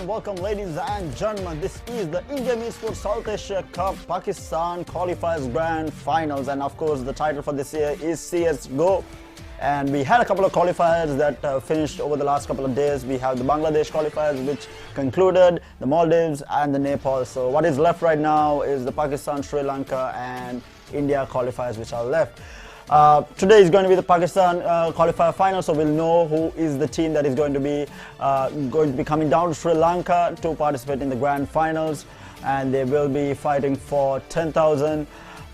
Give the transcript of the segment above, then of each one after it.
Welcome ladies and gentlemen, this is the InGame Esports South Asia Cup Pakistan Qualifiers Grand Finals, and of course the title for this year is CSGO. And we had a couple of qualifiers that finished over the last couple of days. We have the Bangladesh qualifiers which concluded, the Maldives and the Nepal. So what is left right now is the Pakistan, Sri Lanka and India qualifiers which are left. Today is going to be the Pakistan qualifier final, so we'll know who is the team that is going to be coming down to Sri Lanka to participate in the grand finals, and they will be fighting for $10,000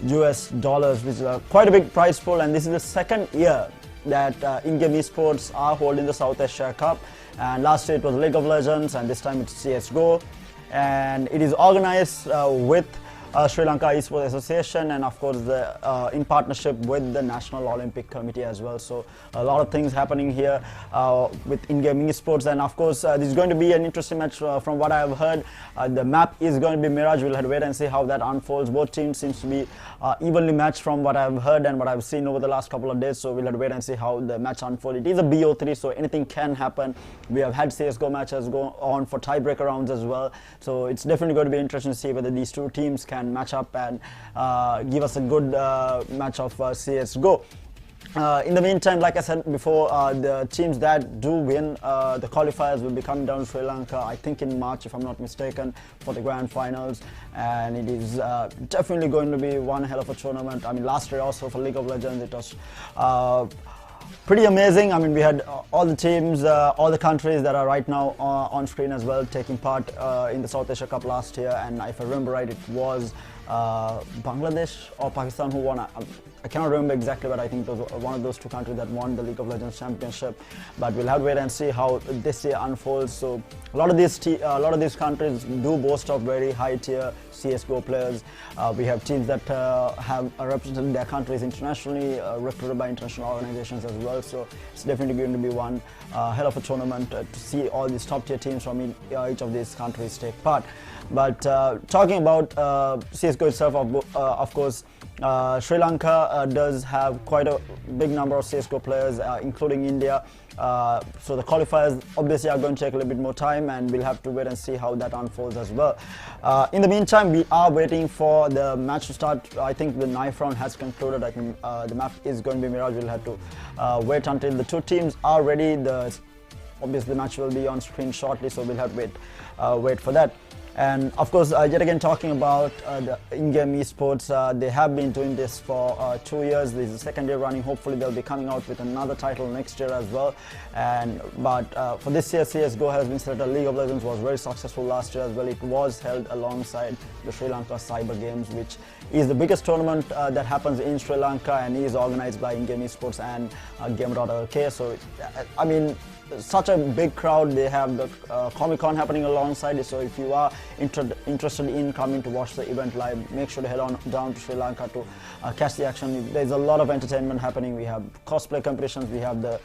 US, which is quite a big prize pool. And this is the second year that InGame Esports are holding the South Asia Cup, and last year it was League of Legends and this time it's CSGO, and it is organized with Sri Lanka Esports Association, and of course in partnership with the National Olympic Committee as well. So a lot of things happening here with InGame Esports, and of course this is going to be an interesting match from what I have heard. The map is going to be Mirage. We'll have to wait and see how that unfolds. Both teams seems to be evenly matched from what I've heard and what I've seen over the last couple of days. So we'll have to wait and see how the match unfolds. It is a BO3, so anything can happen. We have had CSGO matches go on for tiebreaker rounds as well. So it's definitely going to be interesting to see whether these two teams can match up and give us a good match of CSGO. In the meantime, like I said before, the teams that do win the qualifiers will be coming down to Sri Lanka, I think in March if I'm not mistaken, for the grand finals, and it is definitely going to be one hell of a tournament. I mean, last year also for League of Legends it was pretty amazing. I mean, we had all the teams, all the countries that are right now on screen as well taking part in the South Asia Cup last year, and if I remember right, it was Bangladesh or Pakistan who won. I cannot remember exactly, but I think it was one of those two countries that won the League of Legends Championship. But we'll have to wait and see how this year unfolds. So a lot of these countries do boast of very high tier CS:GO players. We have teams that have represented their countries internationally, recruited by international organizations as well. So it's definitely going to be one hell of a tournament to see all these top tier teams from each of these countries take part. But talking about CS:GO itself, of course, Sri Lanka does have quite a big number of CS:GO players, including India. So the qualifiers obviously are going to take a little bit more time, and we'll have to wait and see how that unfolds as well. In the meantime, we are waiting for the match to start. I think the knife round has concluded. I think the map is going to be Mirage. We'll have to wait until the two teams are ready. Obviously the match will be on screen shortly, so we'll have to wait for that. And of course, yet again talking about the InGame Esports, they have been doing this for 2 years. This is the second year running. Hopefully they'll be coming out with another title next year as well. But for this year, CSGO has been selected. League of Legends was very successful last year as well. It was held alongside the Sri Lanka Cyber Games, which is the biggest tournament that happens in Sri Lanka, and is organized by InGame Esports and Gaminhub. So I mean, such a big crowd. They have the Comic-Con happening alongside it, so if you are interested in coming to watch the event live, make sure to head on down to Sri Lanka to catch the action. There's a lot of entertainment happening. We have cosplay competitions, we have the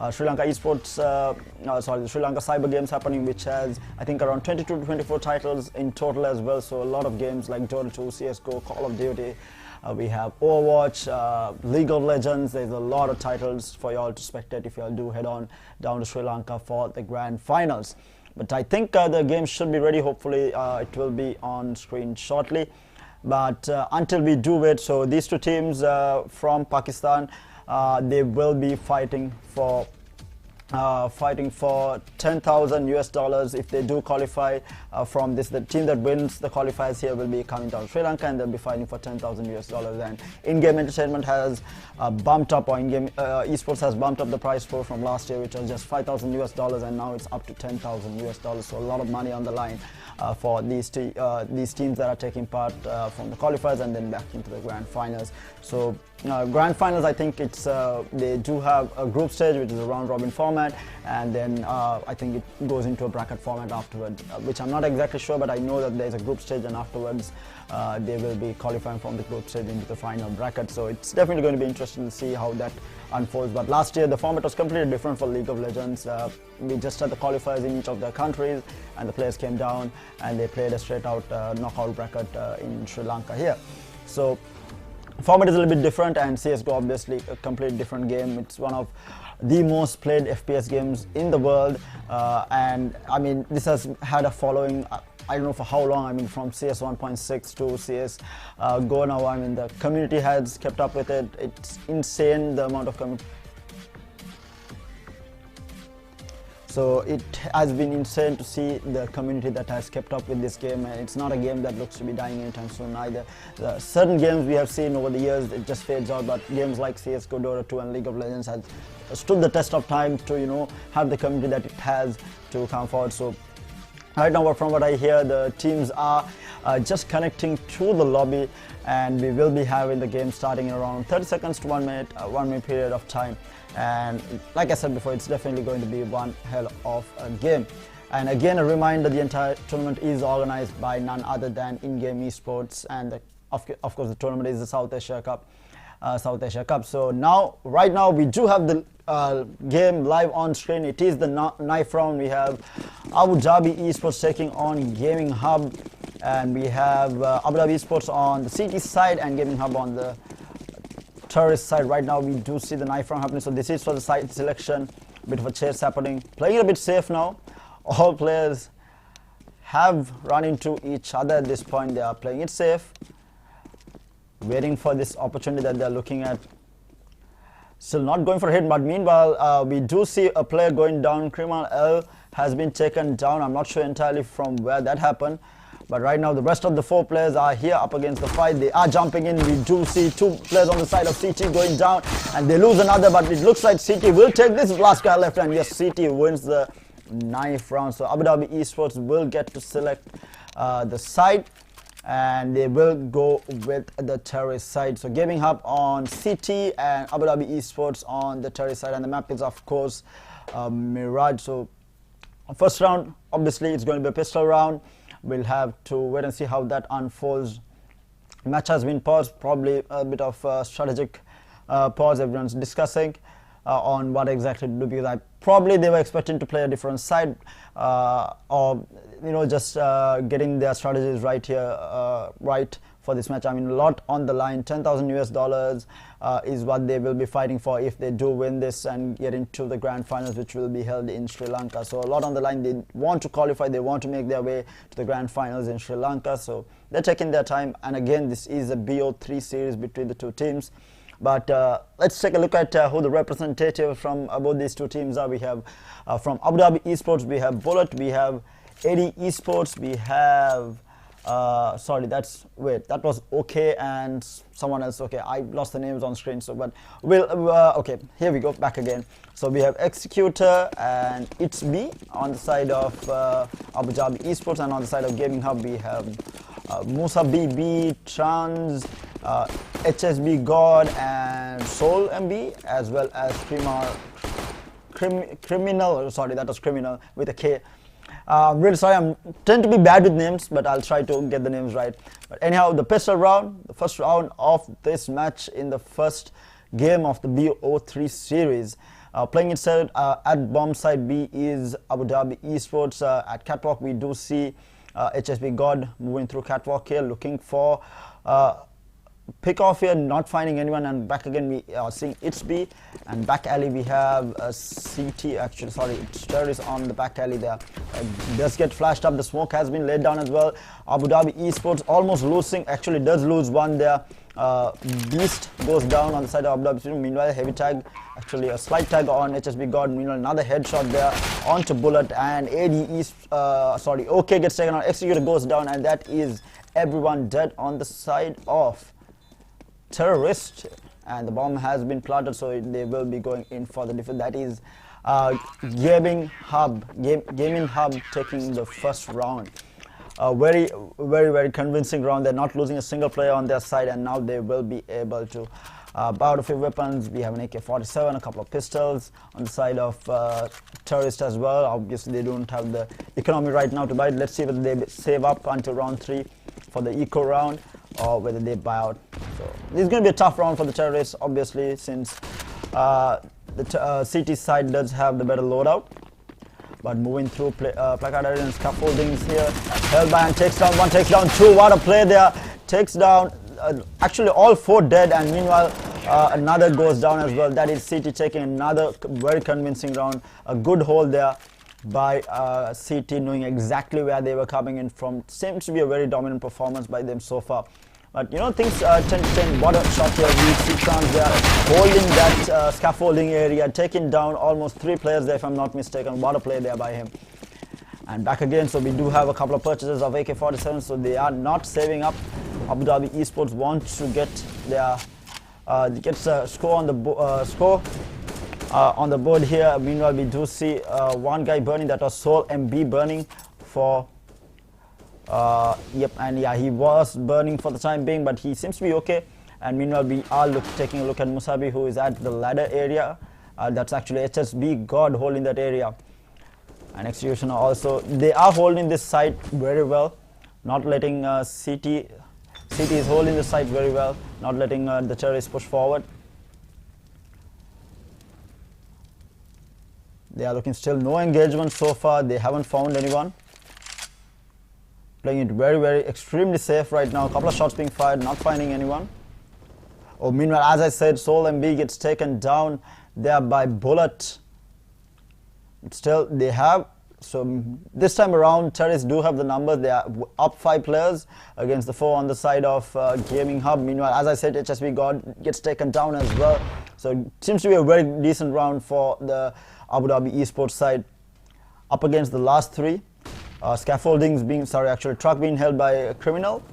Sri Lanka Esports, the Sri Lanka Cyber Games happening, which has I think around 22 to 24 titles in total as well. So a lot of games like Dota 2, CSGO, Call of Duty. We have Overwatch, League of Legends. There's a lot of titles for y'all to spectate if y'all do head on down to Sri Lanka for the grand finals. But I think the game should be ready. Hopefully it will be on screen shortly. But until we do it, so these two teams from Pakistan, they will be fighting for 10,000 US dollars if they do qualify from this. The team that wins the qualifiers here will be coming down to Sri Lanka, and they'll be fighting for 10,000 US dollars. And InGame Entertainment has bumped up, or InGame Esports has bumped up the prize pool from last year, which was just 5,000 US dollars, and now it's up to 10,000 US dollars. So a lot of money on the line for these teams that are taking part from the qualifiers and then back into the grand finals. So grand finals, I think it's they do have a group stage, which is a round robin format, and then I think it goes into a bracket format afterwards, which I'm not exactly sure, but I know that there's a group stage, and afterwards they will be qualifying from the group stage into the final bracket. So it's definitely going to be interesting to see how that unfolds. But last year the format was completely different for League of Legends. We just had the qualifiers in each of the countries, and the players came down and they played a straight out knockout bracket in Sri Lanka here. So format is a little bit different, and CSGO obviously a completely different game. It's one of the most played FPS games in the world, and I mean, this has had a following, I don't know for how long. I mean, from CS 1.6 to CS Go now, I mean, the community has kept up with it. It's insane, the amount of community. So it has been insane to see the community that has kept up with this game, and it's not a game that looks to be dying anytime soon either. Certain games we have seen over the years, it just fades out, but games like CSGO, Dota 2 and League of Legends has stood the test of time to, you know, have the community that it has to come forward. So right now, from what I hear, the teams are just connecting to the lobby, and we will be having the game starting in around 30 seconds to 1 minute, 1 minute period of time. And like I said before, it's definitely going to be one hell of a game. And again, a reminder, the entire tournament is organized by none other than InGame Esports, and of course the tournament is the South Asia Cup. So now, right now, we do have the game live on screen. It is the knife round. We have Abudhabi Esports taking on Gaminhub, and we have Abudhabi Esports on the CT side and Gaminhub on the terrorist side. Right now, we do see the knife round happening. So this is for the side selection. A bit of a chase happening. Playing it a bit safe now. All players have run into each other at this point. They are playing it safe, waiting for this opportunity that they're looking at. Still not going for a hit, but meanwhile, we do see a player going down. Criminal L has been taken down. I'm not sure entirely from where that happened, but right now the rest of the 4 players are here up against the fight. They are jumping in. We do see 2 players on the side of CT going down, and they lose another, but it looks like CT will take this last guy left, and yes, CT wins the knife round. So Abu Dhabi Esports will get to select the side, and they will go with the terrorist side. So Gaminhub on CT and Abu Dhabi Esports on the terrorist side, and the map is of course Mirage. So first round, obviously it's going to be a pistol round. We'll have to wait and see how that unfolds. Match has been paused, probably a bit of strategic pause. Everyone's discussing on what exactly to do, because probably they were expecting to play a different side, or just getting their strategies right here, right for this match. I mean, a lot on the line. $10,000 is what they will be fighting for if they do win this and get into the grand finals, which will be held in Sri Lanka. So a lot on the line. They want to qualify. They want to make their way to the grand finals in Sri Lanka. So they're taking their time. And again, this is a BO3 series between the 2 teams. But let's take a look at who the representatives from both these 2 teams are. We have from Abu Dhabi Esports, we have Bullet, we have AD Esports, we have sorry, that was OK and someone else. Okay, I lost the names on screen, so but we'll okay, here we go, back again. So we have Executor and It's B on the side of Abu Dhabi Esports, and on the side of Gaminhub we have Musa BB, Trans, HSB God and Soul MB, as well as Criminal, sorry, that was Criminal with a K. Really sorry, I tend to be bad with names, but I'll try to get the names right. But anyhow, the pistol round, the first round of this match in the first game of the BO3 series. Playing itself at bomb side B is Abu Dhabi Esports. At catwalk, we do see HSB God moving through catwalk here, looking for pick off here, not finding anyone, and back again we are seeing It's B, and back alley we have CT, actually sorry, it's terrorist on the back alley there. Does get flashed up, the smoke has been laid down as well. Abu Dhabi Esports almost losing, actually does lose one there. Beast goes down on the side of Abu Dhabi Esports. Meanwhile, heavy tag, actually a slight tag on HSB God. Meanwhile, another headshot there onto Bullet, and OK gets taken on. Executor goes down, and that is everyone dead on the side of terrorist, and the bomb has been planted, so they will be going in for the defense. That is Gaminhub taking the first round. Very convincing round. They're not losing a single player on their side, and now they will be able to buy out a few weapons. We have an AK-47, a couple of pistols on the side of terrorist as well. Obviously they don't have the economy right now to buy it. Let's see whether they save up until round 3 for the eco round, or whether they buy out. So this is going to be a tough round for the terrorists, obviously, since the CT side does have the better loadout. But moving through placard area and scaffoldings here, Hellband takes down 1, takes down 2. What a play there! Takes down actually all 4 dead, and meanwhile another goes down as well. That is CT taking another very convincing round. A good hold there by CT, knowing exactly where they were coming in from. Seems to be a very dominant performance by them so far. But things tend to change. What a shot here. We see Trans there holding that scaffolding area, taking down almost 3 players there, if I'm not mistaken. What a play there by him. And back again, so we do have a couple of purchases of AK-47, so they are not saving up. Abu Dhabi Esports want to get their score on the on the board here. Meanwhile, we do see one guy burning. That was Soul MB burning for yep, and yeah, he was burning for the time being, but he seems to be okay. And meanwhile, we are taking a look at Musabi, who is at the ladder area. That's actually HSB God holding that area. And Executioner also, they are holding this site very well, not letting CT is holding the site very well, not letting the terrorists push forward. They are looking still no engagement so far. They haven't found anyone. Playing it very extremely safe right now. A couple of shots being fired, not finding anyone. Oh, meanwhile, as I said, Soul MB gets taken down there by Bullet. Still, they have. So this time around, terrorists do have the numbers. They are up 5 players against the 4 on the side of Gaminhub. Meanwhile, as I said, HSB God gets taken down as well. So it seems to be a very decent round for the Abudhabi Esport side. Up against the last 3. Scaffoldings being, truck being held by a Criminal.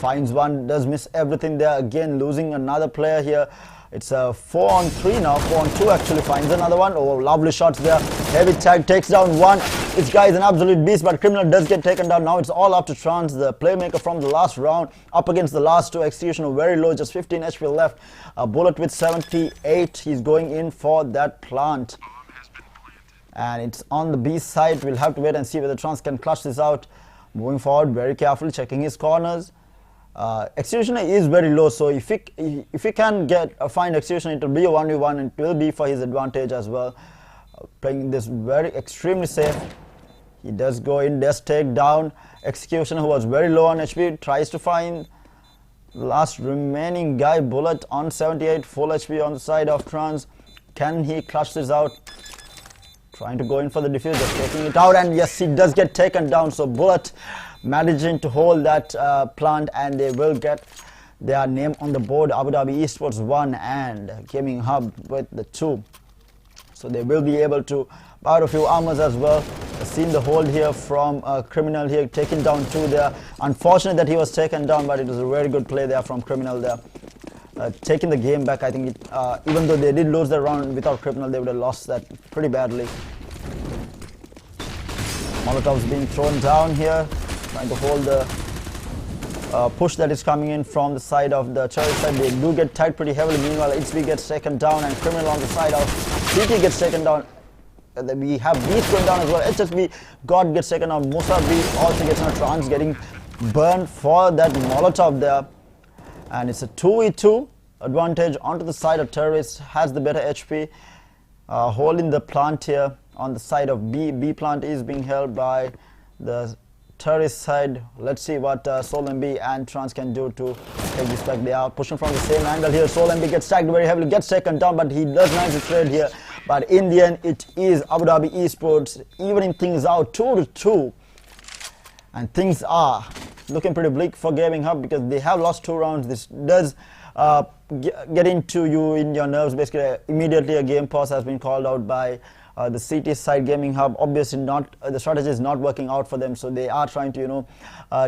Finds one, does miss everything there. Again, losing another player here. It's a 4-on-3 now, 4-on-2 actually, finds another one. Oh, lovely shots there. Heavy tag, takes down one. This guy is an absolute beast, but Criminal does get taken down. Now it's all up to Trans, the playmaker from the last round, up against the last 2. Executioner very low, just 15 HP left. Bullet with 78, he's going in for that plant. And it's on the B side. We'll have to wait and see whether Trans can clutch this out. Moving forward very carefully, checking his corners. Executioner is very low, so if he can find Executioner, it will be a 1v1 and it will be for his advantage as well. Playing this very extremely safe. He does go in, does take down Executioner, who was very low on HP, tries to find the last remaining guy. Bullet on 78, full HP on the side of Trans. Can he clutch this out? Trying to go in for the diffuser, taking it out, and yes, he does get taken down. So Bullet managing to hold that plant, and they will get their name on the board. Abudhabi Esports 1 and Gaminhub with the 2. So they will be able to buy a few armors as well. I've seen the hold here from Criminal here, taking down 2 there. Unfortunate that he was taken down, but it was a very good play there from Criminal there. Taking the game back. I think even though they did lose the round without Criminal, they would have lost that pretty badly. Molotovs being thrown down here, trying to hold the push that is coming in from the side of the terrorist side. They do get tagged pretty heavily. Meanwhile, HB gets taken down, and Criminal on the side of CT gets taken down. We have Beast going down as well. HSB God gets taken down. Musa B also gets on a Trans, getting burned for that Molotov there. And it's a 2v2 advantage onto the side of terrorists, has the better HP. Holding the plant here on the side of B. B plant is being held by the terrorist side. Let's see what Soul MB and Trans can do to take this back. They are pushing from the same angle here. Soul MB gets tagged very heavily, gets taken down, but he does manage to trade here. But in the end, it is Abudhabi Esports evening things out 2-2. And things are looking pretty bleak for Gaminhub because they have lost 2 rounds. This does get into you in your nerves. Basically, immediately a game pause has been called out by the CT side. Gaminhub obviously not, the strategy is not working out for them, so they are trying to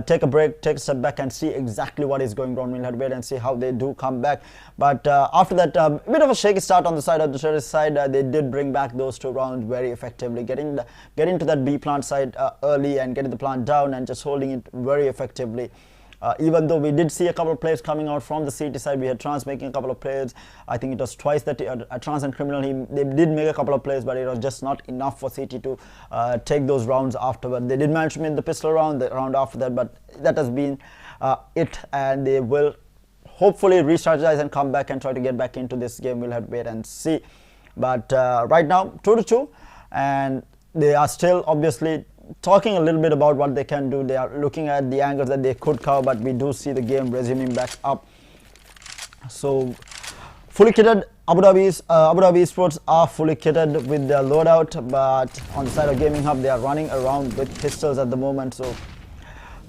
take a break, take a step back and see exactly what is going on. We'll have to wait and see how they do come back. But after that a bit of a shaky start on the side of the terrorist side, they did bring back those 2 rounds very effectively, getting to that B plant side early and getting the plant down and just holding it very effectively. Even though we did see a couple of players coming out from the CT side, we had Trans making a couple of plays. I think it was twice that Trans and Criminal, they did make a couple of plays, but it was just not enough for CT to take those rounds afterward. They did manage to win the pistol round, the round after that, but that has been it, and they will hopefully re-strategize and come back and try to get back into this game. We'll have to wait and see. But right now, 2-2, and they are still obviously talking a little bit about what they can do. They are looking at the angles that they could cover, but we do see the game resuming back up. So fully kitted, Abudhabi Esports are fully kitted with their loadout, but on the side of Gaminhub, they are running around with pistols at the moment. So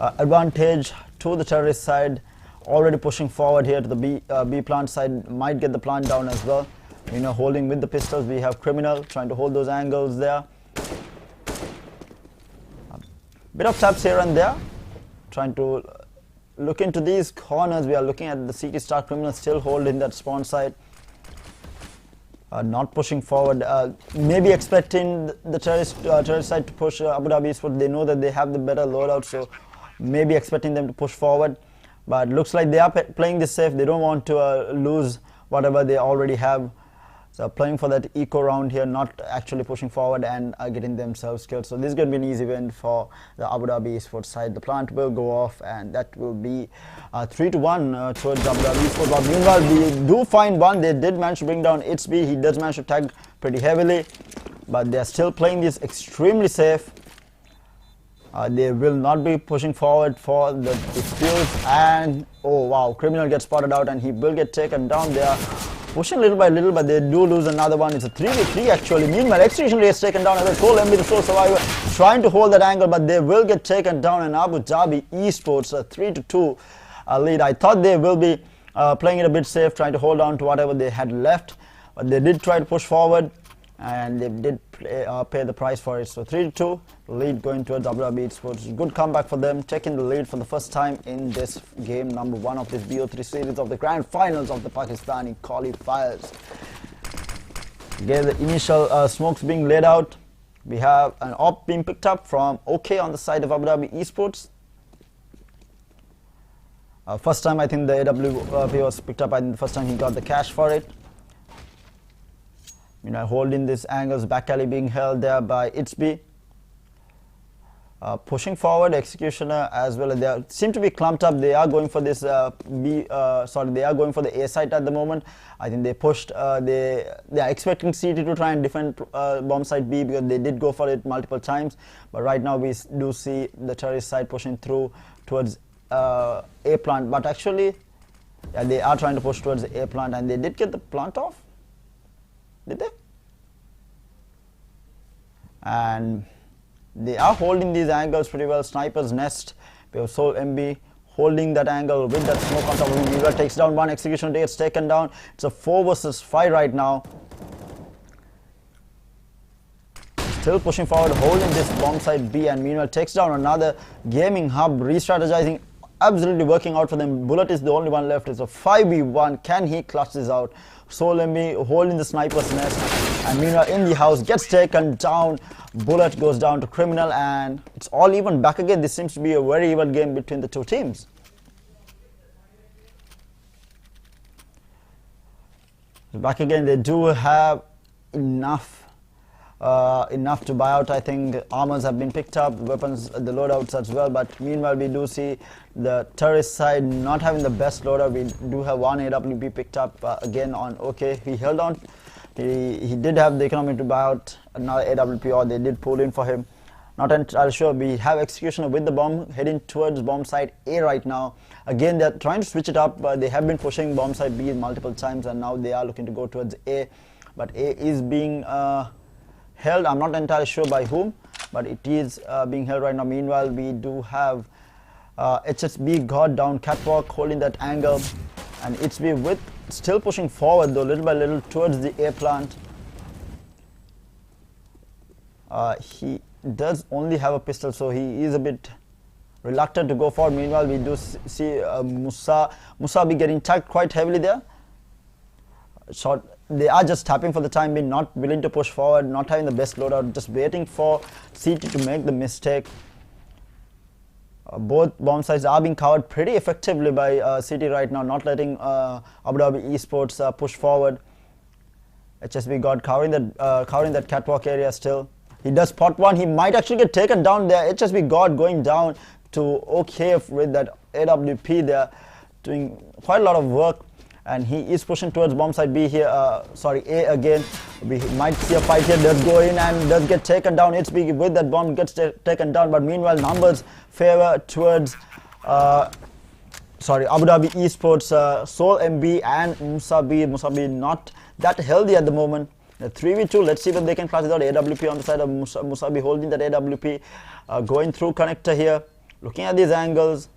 advantage to the terrorist side, already pushing forward here to the B plant side, might get the plant down as well. Holding with the pistols, we have Criminal trying to hold those angles there. Bit of taps here and there, trying to look into these corners. We are looking at the CT star. Criminal still holding that spawn side, not pushing forward. Maybe expecting the terrorist side to push Abudhabi Esport. They know that they have the better loadout, so maybe expecting them to push forward. But looks like they are playing this safe. They don't want to lose whatever they already have. So playing for that eco round here, not actually pushing forward and getting themselves killed. So this is going to be an easy win for the Abu Dhabi Esport side. The plant will go off, and that will be 3-1 towards Abu Dhabi Esport. But meanwhile, we do find one. They did manage to bring down Itsby. He does manage to tag pretty heavily, but they are still playing this extremely safe. They will not be pushing forward for the disputes, and oh wow, Criminal gets spotted out and he will get taken down. They are pushing little by little, but they do lose another one. It's a 3v3 actually. Meanwhile, Execution gets taken down as a Colombo, the sole survivor, trying to hold that angle, but they will get taken down, and Abu Dhabi Esports a 3-2 lead. I thought they will be playing it a bit safe, trying to hold on to whatever they had left, but they did try to push forward, and they did pay the price for it. So 3-2 lead going towards Abu Dhabi Esports. Good comeback for them, taking the lead for the first time in this game number 1 of this BO3 series of the grand finals of the Pakistani qualifiers. Again, the initial smokes being laid out. We have an op being picked up from OK on the side of Abu Dhabi Esports. First time I think the AWP was picked up, and the first time he got the cash for it. Holding these angles, back alley being held there by Itsby. Pushing forward, Executioner as well. They seem to be clumped up. They are going for this they are going for the A site at the moment. I think they pushed. They are expecting CT to try and defend bomb site B, because they did go for it multiple times. But right now we do see the terrorist side pushing through towards A plant. But actually, yeah, they are trying to push towards the A plant, and they did get the plant off. Did they? And they are holding these angles pretty well. Sniper's Nest, we have Soul MB holding that angle with that smoke on top of him. Weaver takes down one, Execution gets taken down. It's a 4 versus 5 right now. Still pushing forward, holding this bomb site B, and meanwhile takes down another. Gaminhub re-strategizing, absolutely working out for them. Bullet is the only one left. It's a 5v1. Can he clutch this out? Soul MB holding the Sniper's Nest, and meanwhile in the house gets taken down. Bullet goes down to Criminal, and it's all even back again. This seems to be a very even game between the two teams. Back again, they do have enough to buy out. I think armors have been picked up, weapons, the loadouts as well. But meanwhile, we do see the terrorist side not having the best loadout. We do have one AWP picked up again on OK. He held on. He did have the economy to buy out another AWP, or they did pull in for him. Not entirely sure. We have Executioner with the bomb heading towards bomb site A right now. Again, they're trying to switch it up. They have been pushing bomb site B multiple times, and now they are looking to go towards A. But A is being held. I'm not entirely sure by whom, but it is being held right now. Meanwhile, we do have HSB got down catwalk holding that angle, and it's be with still pushing forward though little by little towards the A plant. He does only have a pistol, so he is a bit reluctant to go forward. Meanwhile, we do see Musa be getting tagged quite heavily there. Shot. They are just tapping for the time being, not willing to push forward, not having the best loadout, just waiting for CT to make the mistake. Both bomb sites are being covered pretty effectively by CT right now, not letting Abu Dhabi Esports push forward. HSB got covering that catwalk area still. He does spot one. He might actually get taken down there. HSB God going down to OK with that AWP there, doing quite a lot of work. And he is pushing towards bomb site B here, A again. We might see a fight here, does go in and does get taken down. It's big with that bomb, gets taken down, but meanwhile numbers favor towards Abu Dhabi Esports, Soul MB and Musabi. Musabi not that healthy at the moment. The 3v2, let's see if they can clutch it out. AWP on the side of Musabi holding that AWP, going through connector here, looking at these angles.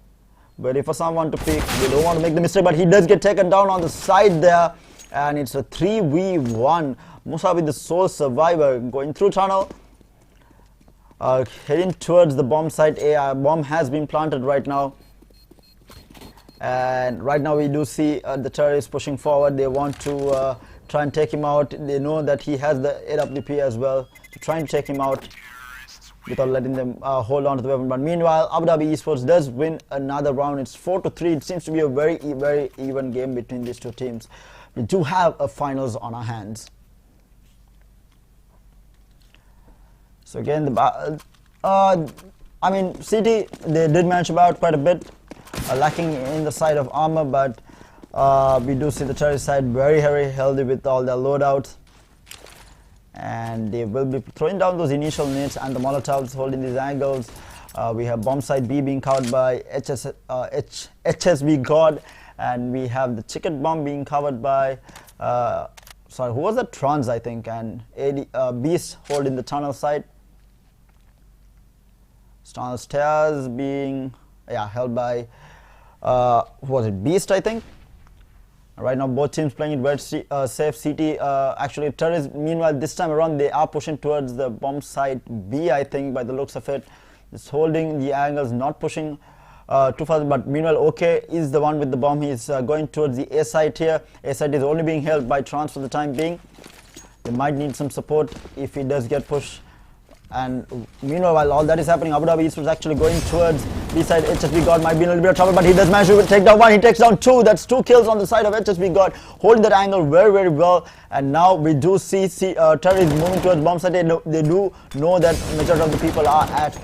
Ready for someone to pick. They don't want to make the mistake, but he does get taken down on the side there, and it's a 3v1. Musabi, the sole survivor, going through tunnel, heading towards the bomb site A. Bomb has been planted right now, and right now we do see the terrorists pushing forward. They want to try and take him out. They know that he has the AWP as well, to try and take him out without letting them hold on to the weapon. But meanwhile, Abu Dhabi Esports does win another round. It's 4-3. It seems to be a very even game between these two teams. We do have a finals on our hands. So again, I mean, CT, they did manage about quite a bit, lacking in the side of armor, but we do see the terrorist side very healthy with all their loadouts, and they will be throwing down those initial nades and the Molotovs, holding these angles. We have bomb side B being covered by HSB God, and we have the chicken bomb being covered by sorry, who was that? Trans, I think, and Beast holding the tunnel side. Tunnel stairs being held by who was it? Beast, I think. Right now both teams playing it very safe. CT actually terrorists, meanwhile this time around they are pushing towards the bomb site B, I think, by the looks of it. Just holding the angles, not pushing too fast, but meanwhile OK is the one with the bomb. He's going towards the A site here. A site is only being held by Trans for the time being. They might need some support if he does get pushed. And meanwhile, while all that is happening, Abudhabi Esport is actually going towards B side. HSB God might be in a little bit of trouble, but he does manage to take down one. He takes down two. That's 2 kills on the side of HSB God, holding that angle very well. And now we do see terrorists moving towards bomb site. They do know that majority of the people are at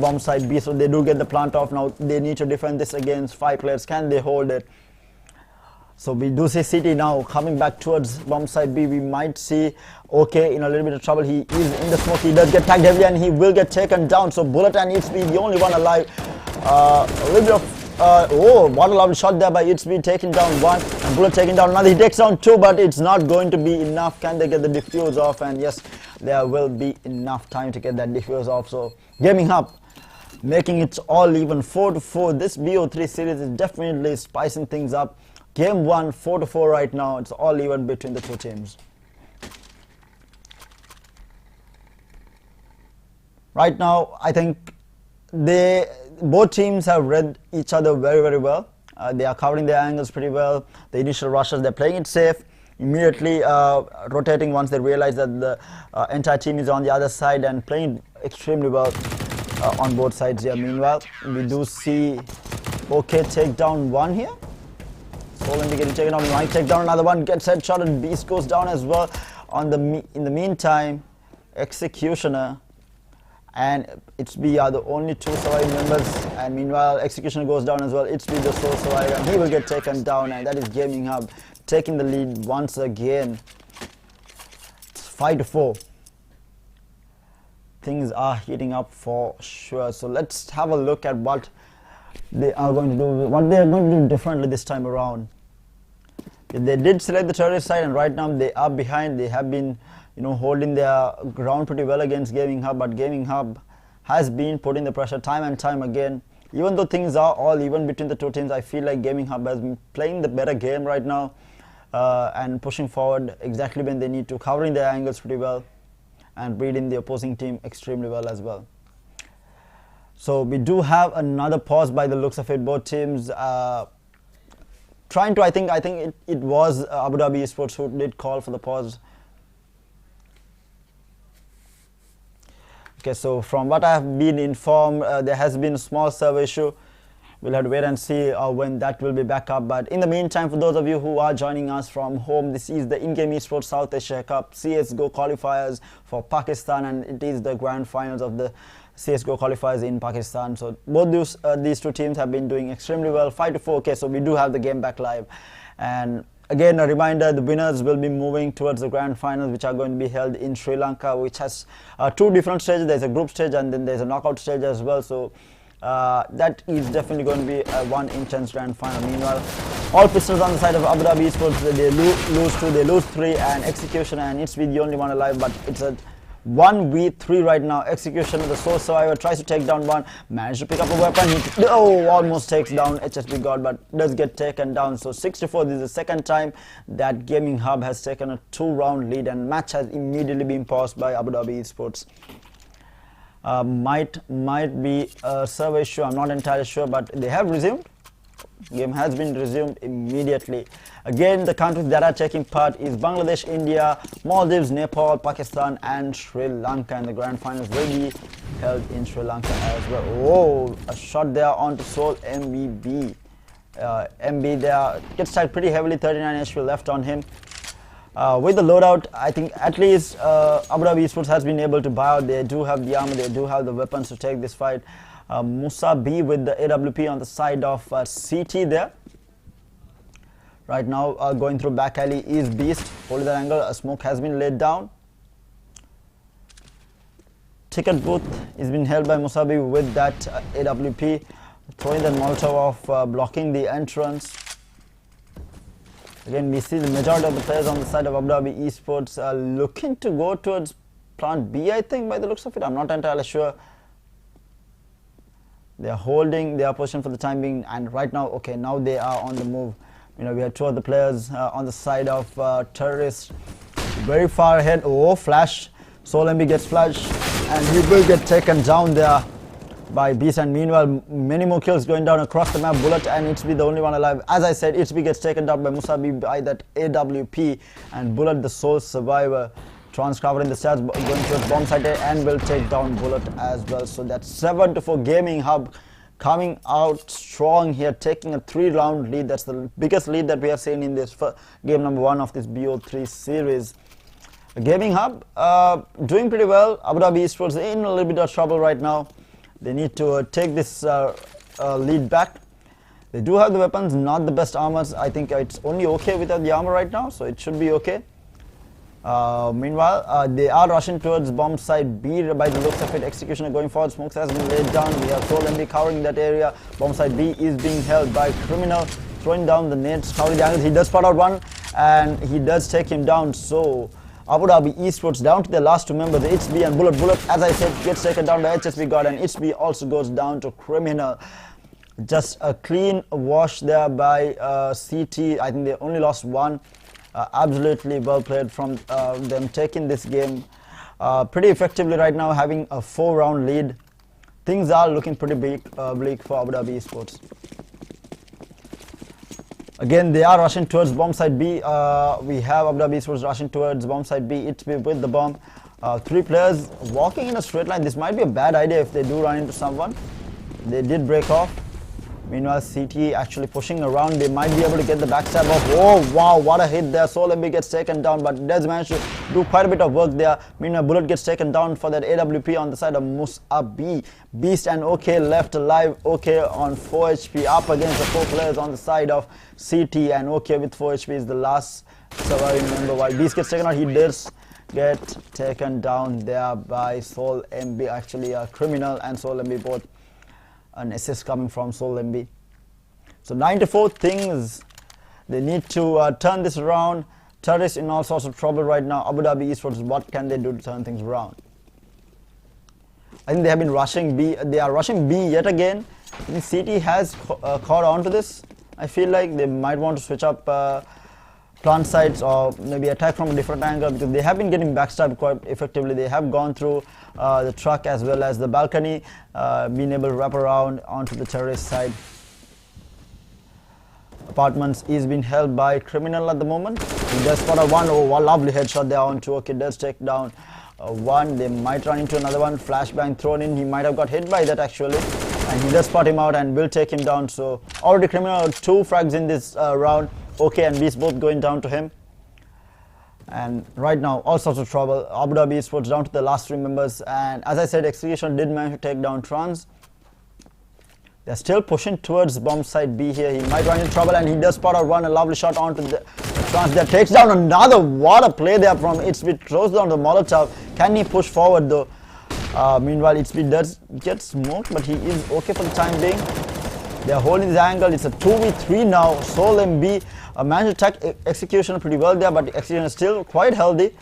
bomb site B, so they do get the plant off. Now they need to defend this against 5 players. Can they hold it? So we do see CT now coming back towards bomb side B. We might see OK in a little bit of trouble. He is in the smoke. He does get tagged heavily and he will get taken down. So Bullet needs to be the only one alive. A little bit of oh, what a lovely shot there by It's taking down one and Bullet taking down another. He takes down two, but it's not going to be enough. Can they get the defuse off? And yes, there will be enough time to get that defuse off. So Gaminhub making it all even 4-4. This BO3 series is definitely spicing things up. Game 1, 4-4 right now. It's all even between the two teams. Right now, I think both teams have read each other very well. They are covering their angles pretty well. The initial rushes, they're playing it safe. Immediately rotating once they realize that the entire team is on the other side, and playing extremely well on both sides here. Meanwhile, we do see OK take down one here. Solent getting taken down, might take down another one, gets headshot, and Beast goes down as well. In the meantime, Executioner and It's are the only 2 surviving members, and meanwhile Executioner goes down as well. It's the sole survivor, and he will get taken down, and that is Gaminhub taking the lead once again. It's 5-4. Things are heating up for sure. So let's have a look at what they are going to do, what they are going to do differently this time around. They did select the terrorist side, and right now they are behind. They have been, holding their ground pretty well against Gaminhub, but Gaminhub has been putting the pressure time and time again. Even though things are all even between the two teams, I feel like Gaminhub has been playing the better game right now and pushing forward exactly when they need to, covering their angles pretty well and reading the opposing team extremely well as well. So we do have another pause by the looks of it. Both teams trying to, I think it was Abudhabi Esport who did call for the pause. Okay, so from what I have been informed, there has been a small server issue. We'll have to wait and see when that will be back up. But in the meantime, for those of you who are joining us from home, this is the InGame Esports South Asia Cup CSGO qualifiers for Pakistan, and it is the grand finals of the CSGO qualifiers in Pakistan. So both these two teams have been doing extremely well. 5-4. Okay, so we do have the game back live. And again, a reminder, the winners will be moving towards the grand finals, which are going to be held in Sri Lanka, which has 2 different stages. There's a group stage and then there's a knockout stage as well. So that is definitely going to be one intense grand final. Meanwhile, all pistols on the side of Abudhabi Esports, they lose 2, they lose 3, and Executioner and It's the only one alive, but it's a 1v3 right now. Executioner, the sole survivor, tries to take down one, managed to pick up a weapon. He almost takes down HSB God, but does get taken down. So 6-4. This is the second time that Gaminhub has taken a 2-round lead, and match has immediately been paused by Abudhabi Esports. Might be a server issue, I'm not entirely sure, but they have resumed. Game has been resumed immediately. Again, the countries that are taking part is Bangladesh, India, Maldives, Nepal, Pakistan, and Sri Lanka, and the grand finals will be held in Sri Lanka as well. Oh, a shot there onto Soul MB there gets tagged pretty heavily. 39 HP left on him. with the loadout, I think at least Abudhabi Esports has been able to buy out. They do have the armor, they do have the weapons to take this fight. Musa B with the AWP on the side of CT there. Right now, going through back alley is Beast. Holding that angle, a smoke has been laid down. Ticket booth is being held by Musa B with that AWP. Throwing the Molotov off, blocking the entrance. Again, we see the majority of the players on the side of Abudhabi Esports looking to go towards plant B, I think, by the looks of it. I'm not entirely sure. They are holding their position for the time being, and right now, okay, now they are on the move. You know, we have two of the players on the side of terrorists, very far ahead. Oh, flash. SoulMB gets flashed, and he will get taken down there by Beast. And meanwhile, many more kills going down across the map. Bullet and HB the only one alive. As I said, HB gets taken down by Musabi by that AWP, and Bullet the sole survivor. Trans covering the stats, going towards bomb site and will take down Bullet as well. So that's 7-4 Gaminhub coming out strong here, taking a 3-round lead. That's the biggest lead that we have seen in this game number 1 of this BO3 series. Gaminhub doing pretty well. Abudhabi Esports in a little bit of trouble right now. They need to take this lead back. They do have the weapons, not the best armors. I think it's only okay without the armor right now, so it should be okay. Meanwhile, they are rushing towards bomb site B by the looks of it. Executioner going forward. Smokes has been laid down. We have SoulMB covering that area. Bomb site B is being held by Criminal, throwing down the nades, covering the angles. He does spot out one, and he does take him down. So Abudhabi Esports down to the last 2 members, HB and Bullet. Bullet, as I said, gets taken down by HSB God, and HB also goes down to Criminal. Just a clean wash there by CT. I think they only lost 1. Absolutely well played from them, taking this game pretty effectively right now, having a 4-round lead. Things are looking pretty bleak for Abudhabi Esports. Again, they are rushing towards bomb site B. We have Abudhabi Esports rushing towards bomb site B. It's with the bomb. 3 players walking in a straight line. This might be a bad idea if they do run into someone. They did break off. Meanwhile, CT actually pushing around. They might be able to get the backstab off. Oh, wow, what a hit there. SoulMB gets taken down, but does manage to do quite a bit of work there. Meanwhile, Bullet gets taken down for that AWP on the side of Musa B. Beast and OK left alive. OK on 4 HP up against the 4 players on the side of CT, and OK with 4 HP is the last surviving member. While Beast gets taken out, he does get taken down there by SoulMB. Actually, a Criminal and SoulMB both. An assist coming from SoulMB. So 9-4 things. They need to turn this around. Terrorists in all sorts of trouble right now. Abudhabi Esports, what can they do to turn things around? I think they have been rushing B. They are rushing B yet again. I think CT has caught on to this. I feel like they might want to switch up plant sites or maybe attack from a different angle, because they have been getting backstabbed quite effectively. They have gone through the truck as well as the balcony, being able to wrap around onto the terrorist side. Apartments is being held by Criminal at the moment. He does spot a 1. Oh, a lovely headshot there on 2. Okay, does take down 1. They might run into another one. Flashbang thrown in. He might have got hit by that actually. And he does spot him out and will take him down. So already Criminal 2 frags in this round. OK and Beast both going down to him. And right now, all sorts of trouble. Abudhabi Esports down to the last 3 members. And as I said, Execution did manage to take down Trans. They're still pushing towards bomb site B here. He might run into trouble, and he does spot out 1. A lovely shot onto the Trans there. Takes down another. What a play there from Itzby. Throws down the Molotov. Can he push forward though? Meanwhile, Itzby does get smoked, but he is okay for the time being. They're holding the angle. It's a 2v3 now. SoulMB managed to attack Execution pretty well there, but Execution is still quite healthy.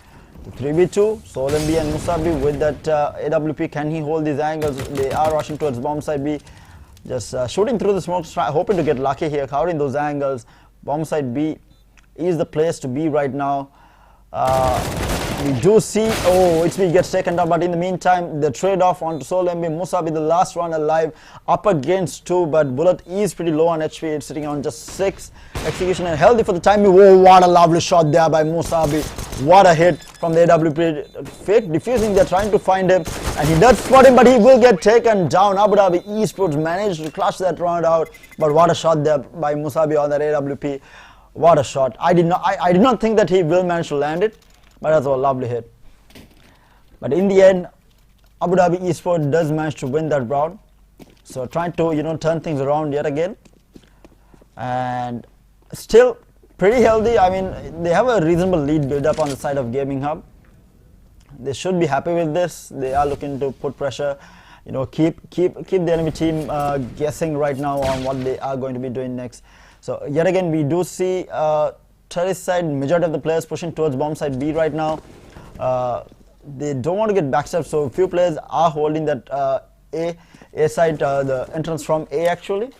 3v2. SoulMB and Musabi with that AWP. Can he hold these angles? They are rushing towards bomb site B. Just shooting through the smoke, hoping to get lucky here, covering those angles. Bomb site B is the place to be right now. We do see, oh, HB gets taken down, but in the meantime, the trade-off onto SoulMB. Musabi, the last one alive, up against 2, but Bullet is pretty low on HP. It's sitting on just 6. Execution and healthy for the time. Whoa, what a lovely shot there by Musabi. What a hit from the AWP. Fake defusing, they're trying to find him, and he does spot him, but he will get taken down. Abudhabi Esports managed to clutch that round out, but what a shot there by Musabi on that AWP. What a shot. I did not think that he will manage to land it, but that's a lovely hit. But in the end, Abu Dhabi Esport does manage to win that round. So trying to turn things around yet again, and still pretty healthy. I mean, they have a reasonable lead build up on the side of Gaminhub. They should be happy with this. They are looking to put pressure, keep the enemy team guessing right now on what they are going to be doing next. So yet again, we do see terrorist side, majority of the players pushing towards bomb side B right now. They don't want to get backstabbed, so a few players are holding that A side, the entrance from A actually.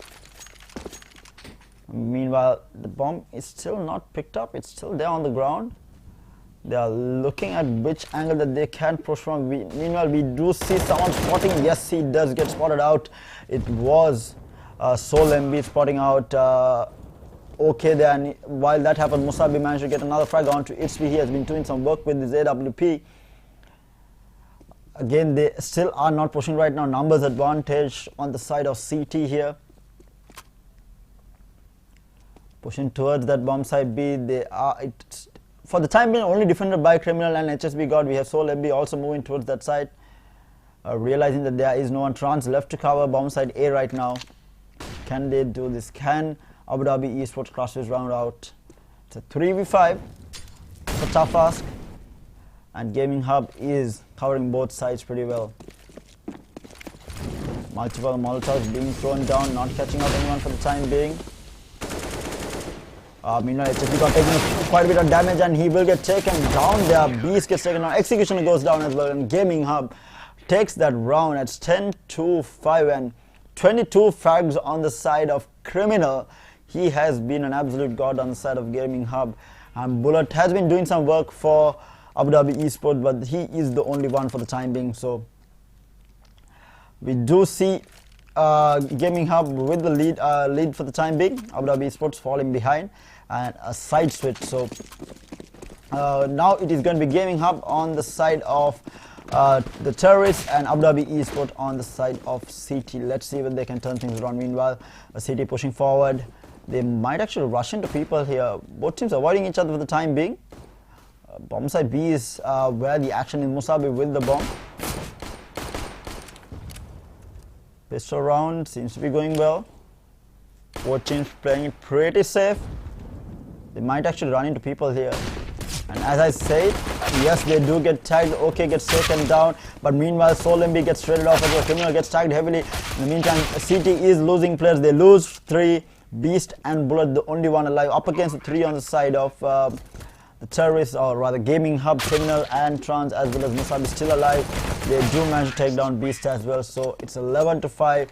Meanwhile, the bomb is still not picked up. It's still there on the ground. They are looking at which angle that they can push from. Meanwhile, we do see someone spotting. Yes, he does get spotted out. It was Soul MB spotting out OK there. And while that happened, Musabi managed to get another frag onto HB. He has been doing some work with his AWP. Again, they still are not pushing right now. Numbers advantage on the side of CT here. Pushing towards that bomb side B. They are, for the time being, only defended by Criminal and HSB God. We have Soul MB also moving towards that side. Realizing that there is no one trans left to cover bomb side A right now. Can they do this? Can Abu Dhabi Esports cross this round out? It's a 3v5. It's a tough ask. And Gaminhub is covering both sides pretty well. Multiple Molotovs being thrown down, not catching up anyone for the time being. Meanwhile, HSB got taken quite a bit of damage and he will get taken down there. Beast gets taken down. Execution goes down as well. And Gaminhub takes that round. It's 10-5 and 22 frags on the side of Criminal. He has been an absolute god on the side of Gaminhub. And Bullet has been doing some work for Abu Dhabi Esport, but he is the only one for the time being. So we do see Gaminhub with the lead for the time being. Abu Dhabi Esports falling behind and a side switch. So now it is going to be Gaminhub on the side of the terrorists and Abu Dhabi Esport on the side of CT. Let's see whether they can turn things around. Meanwhile, CT pushing forward. They might actually rush into people here. Both teams avoiding each other for the time being. Bomb side B is where the action is. Musabi with the bomb. Pistol round seems to be going well. Both teams playing it pretty safe. They might actually run into people here. And as I said, yes, they do get tagged. OK gets taken down. But meanwhile, Soul MB gets shredded off as well. Criminal gets tagged heavily. In the meantime, CT is losing players. They lose 3. Beast and Bullet, the only one alive. Up against the 3 on the side of the terrorists, or rather Gaminhub, Criminal and Trans, as well as Musabi still alive. They do manage to take down Beast as well. So it's 11-5.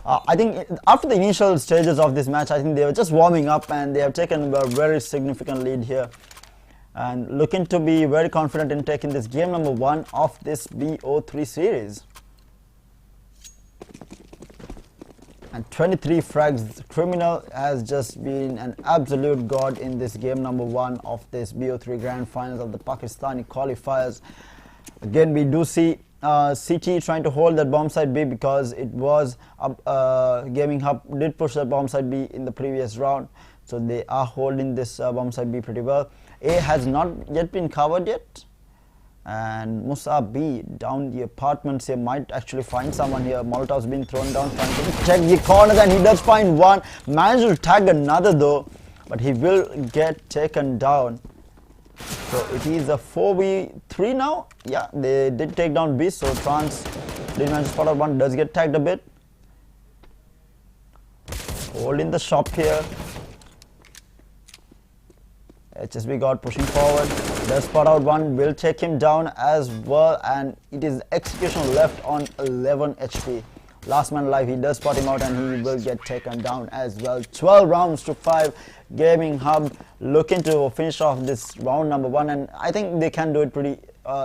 I think after the initial stages of this match, I think they were just warming up and they have taken a very significant lead here. And looking to be very confident in taking this game number 1 of this BO3 series. And 23 frags. Criminal has just been an absolute god in this game number 1 of this BO3 Grand Finals of the Pakistani qualifiers. Again, we do see CT trying to hold that bomb side B because it was Gaminhub did push that bomb side B in the previous round. So they are holding this bomb side B pretty well. A has not yet been covered yet. And Musabi down the apartments here might actually find someone here. Molotov's been thrown down, trying to check the corners, and he does find one. Managed to tag another though, but he will get taken down. So it is a 4v3 now. Yeah, they did take down Beast, so Trans did manage to spot out one, does get tagged a bit. Holding the shop here. HSB God pushing forward, does spot out one, will take him down as well, and it is execution left on 11 HP. Last man alive, he does spot him out and he will get taken down as well. 12 rounds to 5. Gaminhub looking to finish off this round number 1, and I think they can do it pretty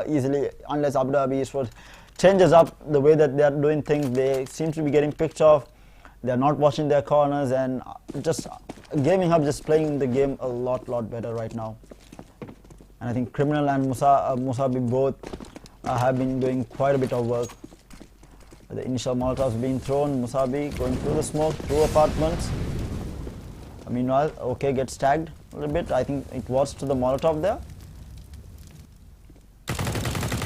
easily unless Abu Dhabi Esport changes up the way that they are doing things. They seem to be getting picked off. They're not watching their corners, and just Gaminhub just playing the game a lot better right now. And I think Criminal and Musabi both have been doing quite a bit of work. The initial Molotovs being thrown, Musabi going through the smoke, through apartments. Meanwhile, OK gets tagged. a little bit. I think it was to the Molotov there.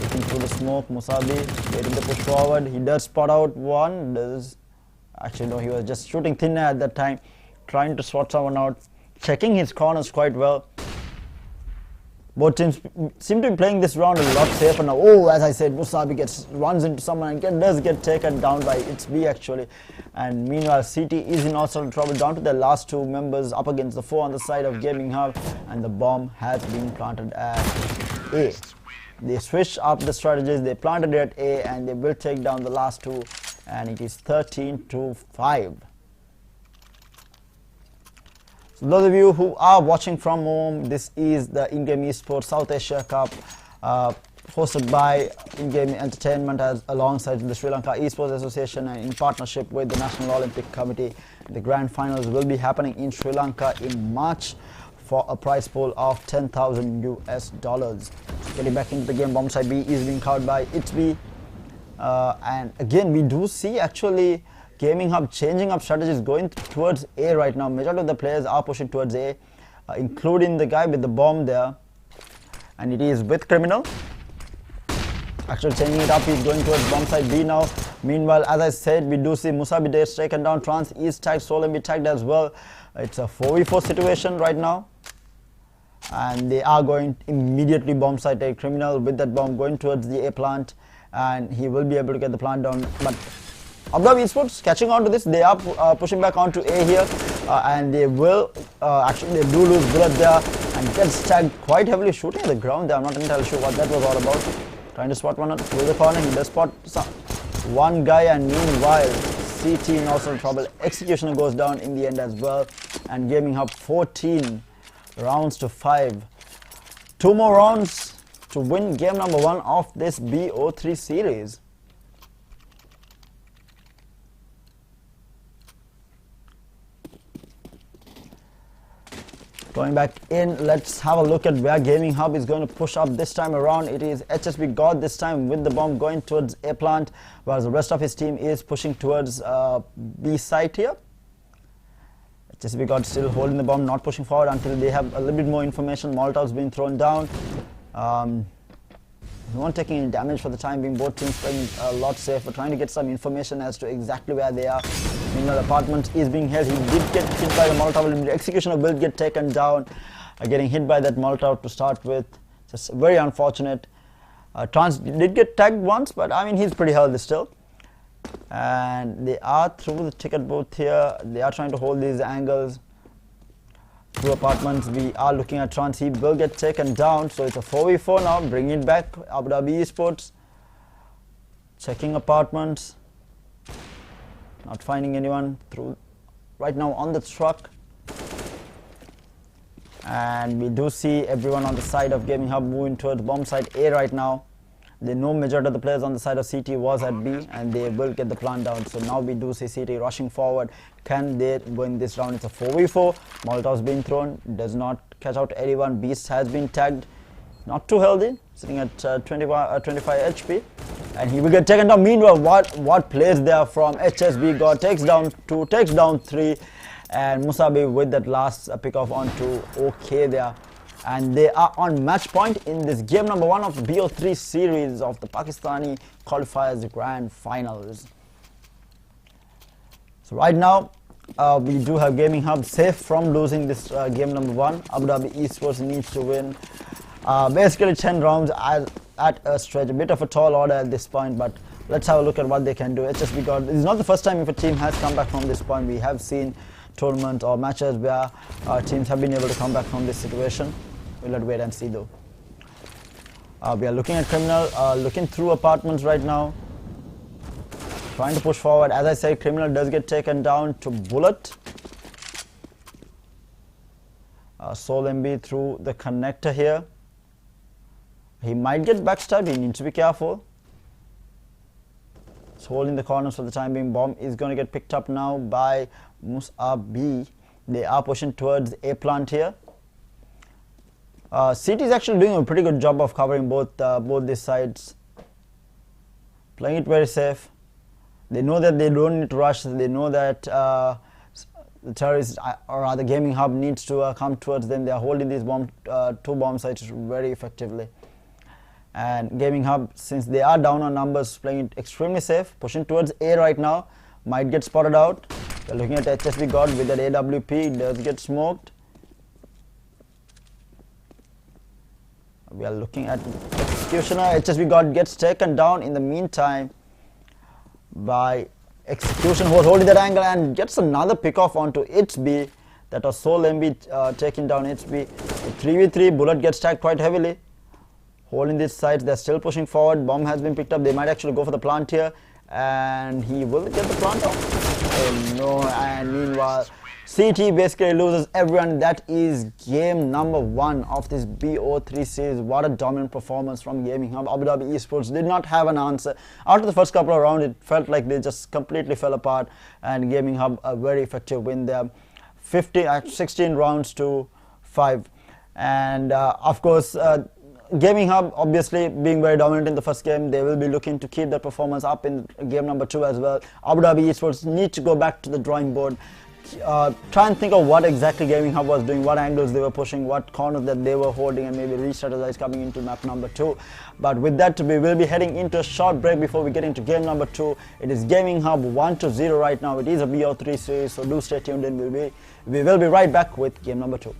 Looking through the smoke, Musabi getting the push forward. He does spot out one. Actually no, he was just shooting thin air at that time, trying to spot someone out, checking his corners quite well. Both teams seem to be playing this round a lot safer now. Oh, as I said, Musabi runs into someone and does get taken down by its B actually. And meanwhile, CT is in all sorts of trouble, down to their last two members, up against the 4 on the side of Gaminhub, and the bomb has been planted at A. They switched up the strategies, they planted it at A, and they will take down the last two, and it is 13-5. So those of you who are watching from home, this is the InGame Esports South Asia Cup hosted by InGame Entertainment alongside the Sri Lanka Esports Association and in partnership with the National Olympic Committee. The grand finals will be happening in Sri Lanka in March for a prize pool of $10,000 US. Getting back into the game, bomb side B is being covered by its B. And again, we do see actually Gaminhub changing up strategies, going towards A right now. Majority of the players are pushing towards A, including the guy with the bomb there, and it is with Criminal. Actually changing it up, he's going towards bomb side B now. Meanwhile, as I said, we do see Musabi Days taken down, Trans is tagged, Solembi tagged as well. It's a 4v4 situation right now, and they are going immediately bomb side take Criminal with that bomb going towards the A plant, and he will be able to get the plant down. But Abudhabi Esports catching on to this, they are pushing back onto A here, and they will actually, they do lose bullet there and gets tagged quite heavily, shooting at the ground there. I'm not entirely sure what that was all about. Trying to spot one out through the corner, he does spot one guy, and meanwhile CT in also trouble. Executioner goes down in the end as well, and Gaminhub 14 rounds to 5. 2 more rounds to win game number 1 of this BO3 series. Going back in, let's have a look at where Gaminhub is going to push up this time around. It is HSB God this time with the bomb going towards A plant, whereas the rest of his team is pushing towards B site here. HSB God still holding the bomb, not pushing forward until they have a little bit more information. Molotov's been thrown down. No one taking any damage for the time being. Both teams playing a lot safer, trying to get some information as to exactly where they are. Meanwhile, apartment is being held. He did get hit by the Molotov. The executioner will get taken down, getting hit by that Molotov to start with. Just very unfortunate. Trans did get tagged once, but I mean, he's pretty healthy still. And they are through the ticket booth here. They are trying to hold these angles. Through apartments, we are looking at Trans. He will get taken down, so it's a 4v4 now. Bring it back, Abudhabi Esports. Checking apartments. Not finding anyone through right now on the truck. And we do see everyone on the side of Gaminhub moving towards bomb side A right now. They know majority of the players on the side of CT was at B, and they will get the plant down. So now we do see CT rushing forward. Can they win this round? It's a 4v4. Molotov's being thrown, does not catch out anyone. Beast has been tagged, not too healthy, sitting at 25 HP, and he will get taken down. Meanwhile, what plays there from HSB God, takes down 3, and Musabi with that last pick off onto OK there. And they are on match point in this game number 1 of the BO3 series of the Pakistani Qualifiers Grand Finals. So right now, we do have Gaminhub safe from losing this game number 1. Abudhabi Esports needs to win basically 10 rounds at a stretch. A bit of a tall order at this point, but let's have a look at what they can do. HSB God, it's not the first time if a team has come back from this point. We have seen tournaments or matches where teams have been able to come back from this situation. We'll have to wait and see though. We are looking at Criminal, looking through apartments right now. Trying to push forward. As I said, Criminal does get taken down to bullet. Soul MB through the connector here. He might get backstabbed, he needs to be careful. It's holding the corners for the time being. Bomb is going to get picked up now by Musabi. They are pushing towards A plant here. CT is actually doing a pretty good job of covering both these sides. Playing it very safe. They know that they don't need to rush. They know that the terrorists, or rather Gaminhub, needs to come towards them. They are holding these two bomb sites very effectively. And Gaminhub, since they are down on numbers, playing it extremely safe, pushing towards A right now, might get spotted out. They're looking at HSB God with that AWP, does get smoked. We are looking at Executioner. HSB God gets taken down in the meantime by Execution, who was holding that angle and gets another pick off onto its B. That was Soul MB taking down its B. 3v3, Bullet gets tagged quite heavily. Holding this site, they're still pushing forward. Bomb has been picked up. They might actually go for the plant here, and he will get the plant off. Oh no! And meanwhile, CT basically loses everyone. That is game number 1 of this BO3 series. What a dominant performance from Gaminhub. Abudhabi Esports did not have an answer. After the first couple of rounds, it felt like they just completely fell apart, and Gaminhub a very effective win there. 16 rounds to 5. And of course, Gaminhub obviously being very dominant in the first game, they will be looking to keep that performance up in game number 2 as well. Abudhabi Esports need to go back to the drawing board, try and think of what exactly Gaminhub was doing, what angles they were pushing, what corners that they were holding, and maybe re-strategize coming into map number 2. But with that, we will be heading into a short break before we get into game number 2. It is Gaminhub 1-0 right now. It is a BO3 series, so do stay tuned in. We will be right back with game number 2.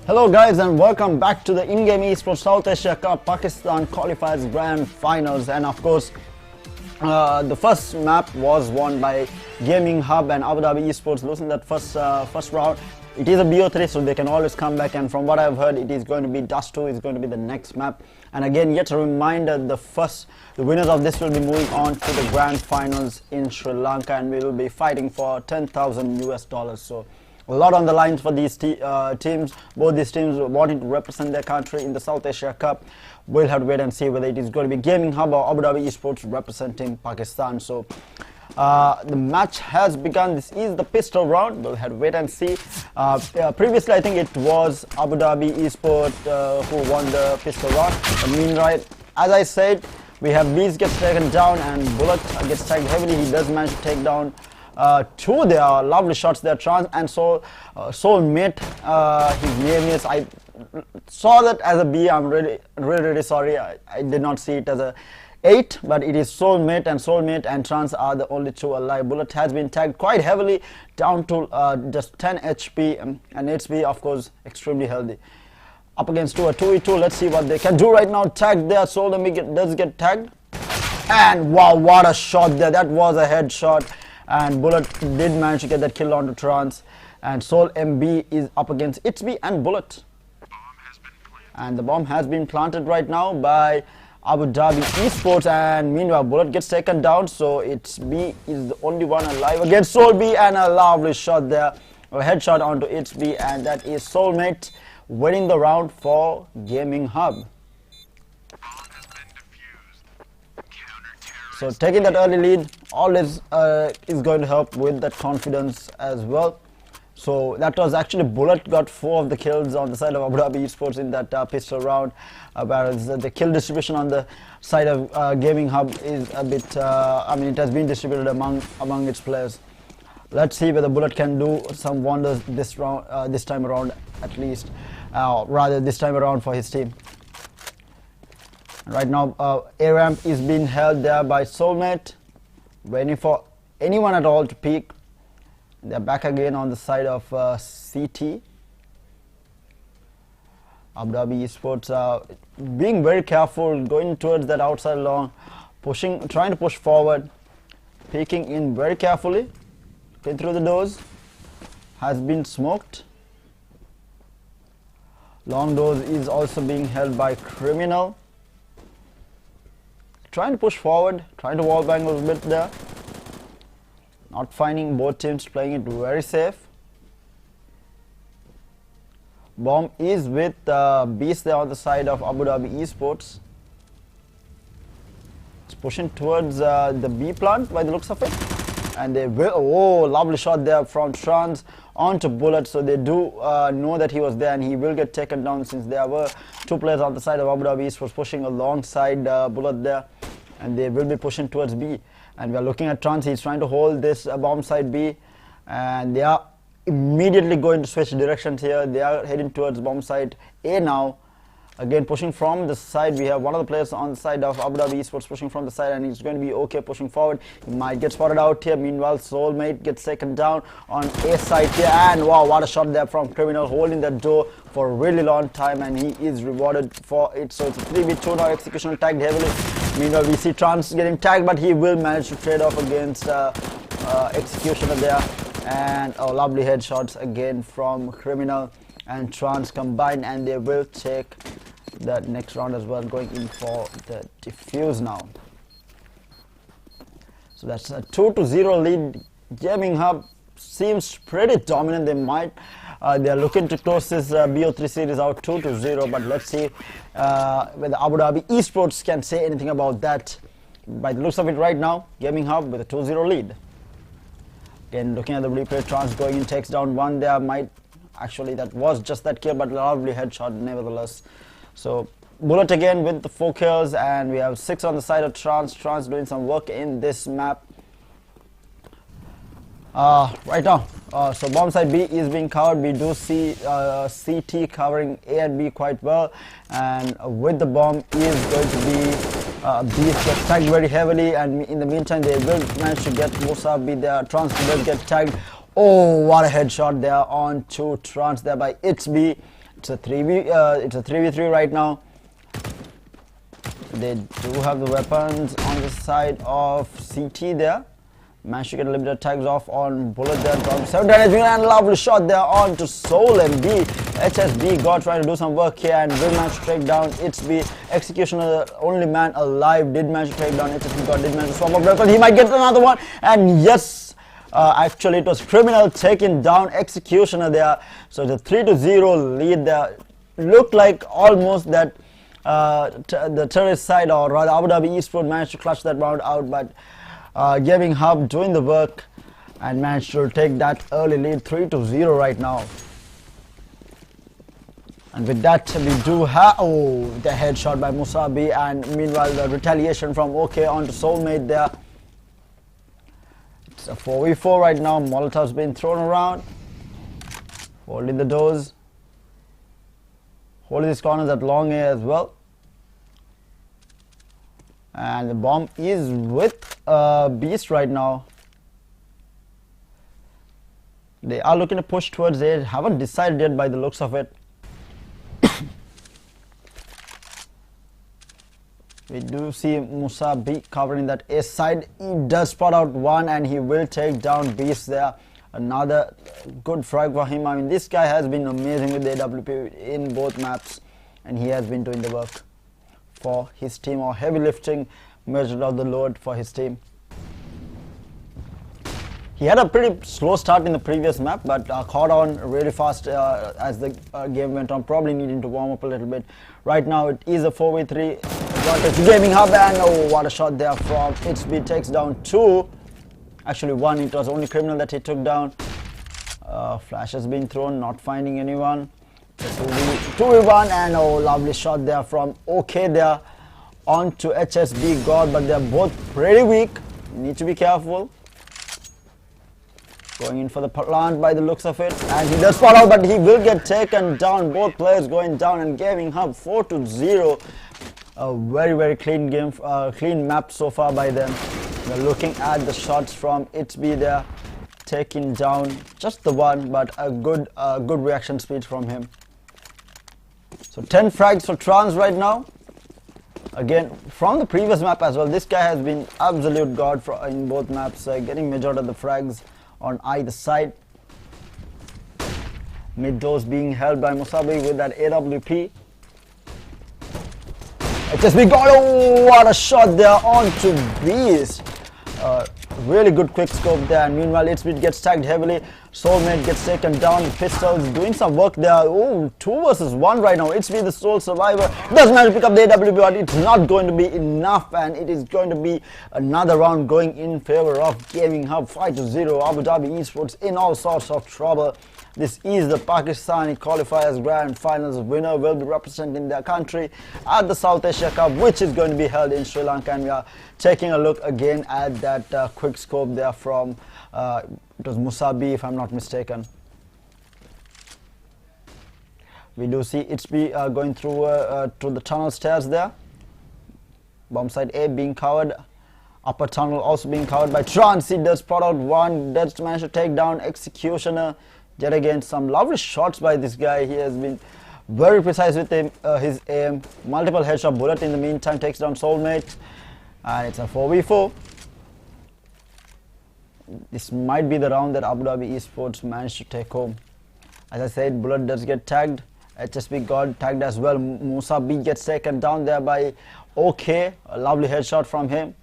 Hello guys and welcome back to the InGame Esports South Asia Cup Pakistan Qualifiers Grand Finals, and of course the first map was won by Gaminhub and Abudhabi Esport, losing that first round. It is a BO3, so they can always come back, and from what I've heard it is going to be Dust 2 is going to be the next map. And again, yet a reminder, the winners of this will be moving on to the Grand Finals in Sri Lanka, and we will be fighting for $10,000. So a lot on the lines for these teams. Both these teams wanting to represent their country in the South Asia Cup. We'll have to wait and see whether it is going to be Gaminhub or Abudhabi Esports representing Pakistan. So the match has begun. This is the pistol round. We'll have to wait and see. Previously, I think it was Abudhabi Esport who won the pistol round. Meanwhile, as I said, we have Beast gets taken down and Bullet gets tagged heavily. He does manage to take down two there. Lovely shots there. Trans and Soulmate, his name is. I saw that as a B. I'm really sorry. I did not see it as a 8, but it is Soulmate and Trans are the only two alive. Bullet has been tagged quite heavily down to just 10 HP, and HP of course extremely healthy. Up against a 2v2. Let's see what they can do right now. Tagged there. Soulmate does get tagged, and wow, what a shot there. That was a headshot, and Bullet did manage to get that kill onto Trans, and Soul MB is up against Itsby and Bullet, and the bomb has been planted right now by Abudhabi Esports, and meanwhile Bullet gets taken down, so Itsby is the only one alive against Soul B, and a lovely shot there, a headshot onto Itsby, and that is Soulmate winning the round for Gaminhub. So taking that early lead always is going to help with that confidence as well. So that was actually Bullet got 4 of the kills on the side of Abudhabi Esports in that pistol round, whereas the kill distribution on the side of Gaminhub is a bit, I mean, it has been distributed among its players. Let's see whether Bullet can do some wonders this round, this time around at least, rather this time around for his team. Right now, A ramp is being held there by Soulmate, waiting for anyone at all to peek. They're back again on the side of CT. Abudhabi Esports being very careful, going towards that outside long, trying to push forward, peeking in very carefully. Looking through the doors, has been smoked. Long doors is also being held by Criminal. Trying to push forward, trying to wall bang a little bit there. Not finding both teams playing it very safe. Bomb is with Beast there on the side of Abudhabi Esports. It's pushing towards the B plant by the looks of it. And they will, oh, lovely shot there from Trans onto Bullet. So they do know that he was there, and he will get taken down, since there were 2 players on the side of Abudhabi Esports pushing alongside Bullet there. And they will be pushing towards B. And we are looking at Trans. He's trying to hold this bomb side B, and they are immediately going to switch directions here. They are heading towards bomb side A now. Again pushing from the side. We have one of the players on the side of Abudhabi Esports pushing from the side, and he's going to be okay pushing forward. He might get spotted out here. Meanwhile, Soulmate gets taken down on A side here, and wow, what a shot there from Criminal, holding that door for a really long time, and he is rewarded for it. So it's a 3v2 now. Execution tagged heavily. Meanwhile, we see Trans getting tagged, but he will manage to trade off against Executioner there, and lovely headshots again from Criminal and Trans combined, and they will take that next round as well, going in for the defuse now. So that's a 2-0 lead. Gaminhub seems pretty dominant. They are looking to close this BO3 series out 2-0, but let's see whether Abudhabi Esports can say anything about that. By the looks of it right now, Gaminhub with a 2-0 lead. Again, looking at the replay, Trans going in, takes down one there. Actually, that was just that kill, but lovely headshot nevertheless. So Bullet again with the 4 kills, and we have 6 on the side of Trans. Trans doing some work in this map. Right now, so bomb side B is being covered. We do see CT covering A and B quite well, and with the bomb is going to be Beast gets tagged very heavily, and in the meantime they will manage to get Musa B there. Trans will get tagged. Oh, what a headshot there on to Trans there by Itsby, It's a 3v3 right now. They do have the weapons on the side of CT there. Managed to get a limited tags off on Bullet there. 7 damage and lovely shot there on to Soul and B. HSB got trying to do some work here and will manage to take down HB. Executioner, the only man alive, did manage to take down HSB. Did manage to swap up record. He might get another one. And yes, actually it was Criminal taking down Executioner there. So the 3-0 lead there. Looked like almost that the terrorist side, or rather Abu Dhabi Esport, managed to clutch that round out, but Gaminhub doing the work and managed to take that early lead, 3-0 right now. And with that, we do have the headshot by Musabi, and meanwhile the retaliation from OK onto Soulmate there. It's a 4v4 right now. Molotov's been thrown around, holding the doors, holding these corners at long A as well. And the bomb is with Beast right now. They are looking to push towards it. Haven't decided yet by the looks of it. We do see Musa B covering that A side. He does spot out one and he will take down Beast there. Another good frag for him. I mean, this guy has been amazing with the AWP in both maps, and he has been doing the work for his team, or heavy lifting, measured out the load for his team. He had a pretty slow start in the previous map, but caught on really fast as the game went on, probably needing to warm up a little bit. Right now it is a 4v3 advantage to Gaminhub, and oh, what a shot there from HB. Takes down 2, actually 1. It was only Criminal that he took down. Flash has been thrown, not finding anyone. 2v1, and oh, lovely shot there from OK there onto HSB God, but they're both pretty weak. Need to be careful. Going in for the plant by the looks of it, and he does spot out, but he will get taken down. Both players going down, and Gaminhub 4-0. A very clean game, clean map so far by them. We're looking at the shots from HB there, taking down just the one, but a good reaction speed from him. So 10 frags for Trans right now. Again, from the previous map as well, this guy has been absolute god in both maps, getting majority of the frags on either side. Mid doors being held by Musabi with that AWP. HSB got, oh, what a shot there onto Beast. Really good quick scope there, and meanwhile HB gets tagged heavily. Soulmate gets taken down. Pistols doing some work there. Oh, 2 versus 1 right now. HB, the sole survivor, does manage to pick up the AWP, but it's not going to be enough, and it is going to be another round going in favor of Gaminhub. 5-0. Abu Dhabi Esports in all sorts of trouble. This is the Pakistani Qualifiers Grand Finals. Winner will be representing their country at the South Asia Cup, which is going to be held in Sri Lanka. And we are taking a look again at that quick scope there from, it was Musabi, if I'm not mistaken. We do see HB going through to the tunnel stairs there. Bomb side A being covered. Upper tunnel also being covered by Trans. He does spot out one. Does manage to take down Executioner. Yet again, some lovely shots by this guy. He has been very precise with his aim. Multiple headshot. Bullet in the meantime takes down Soulmate. And it's a 4v4. This might be the round that Abu Dhabi Esports managed to take home. As I said, Bullet does get tagged. HSB got tagged as well. Musa B gets taken down there by OK. A lovely headshot from him.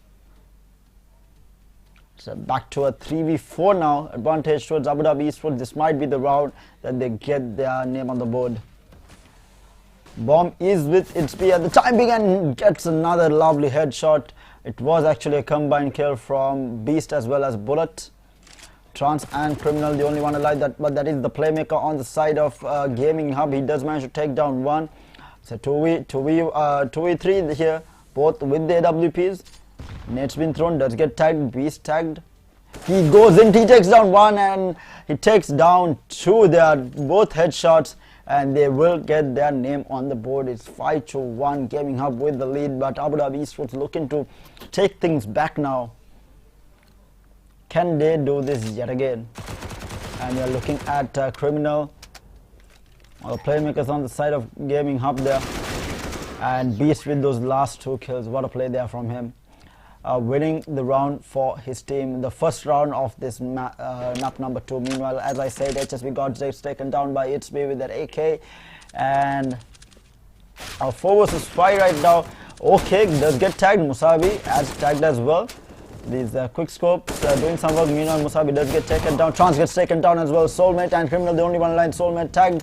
So back to a 3v4 now. Advantage towards Abu Dhabi Esport. This might be the round that they get their name on the board. Bomb is with HB at the time being and gets another lovely headshot. It was actually a combined kill from Beast as well as Bullet. Trans and Criminal, the only one alive, but that is the playmaker on the side of Gaminhub. He does manage to take down one. So 2v3 here, both with the AWPs. Nate's been thrown, does get tagged, Beast tagged. He goes in, he takes down one and he takes down 2. They are both headshots and they will get their name on the board. It's 5-1, Gaminhub with the lead, but Abu Dhabi Esports looking to take things back now. Can they do this yet again? And we are looking at Criminal. All the playmakers on the side of Gaminhub there. And Beast with those last 2 kills. What a play there from him. Winning the round for his team. The first round of this map number 2. Meanwhile, as I said, HSB got taken down by ITSB with that AK. And our 4 versus 5 right now. Okay, does get tagged. Musabi as tagged as well. These quick scopes doing some work. Meanwhile, Musabi does get taken down. Trans gets taken down as well. Soulmate and Criminal, the only one line. Soulmate tagged.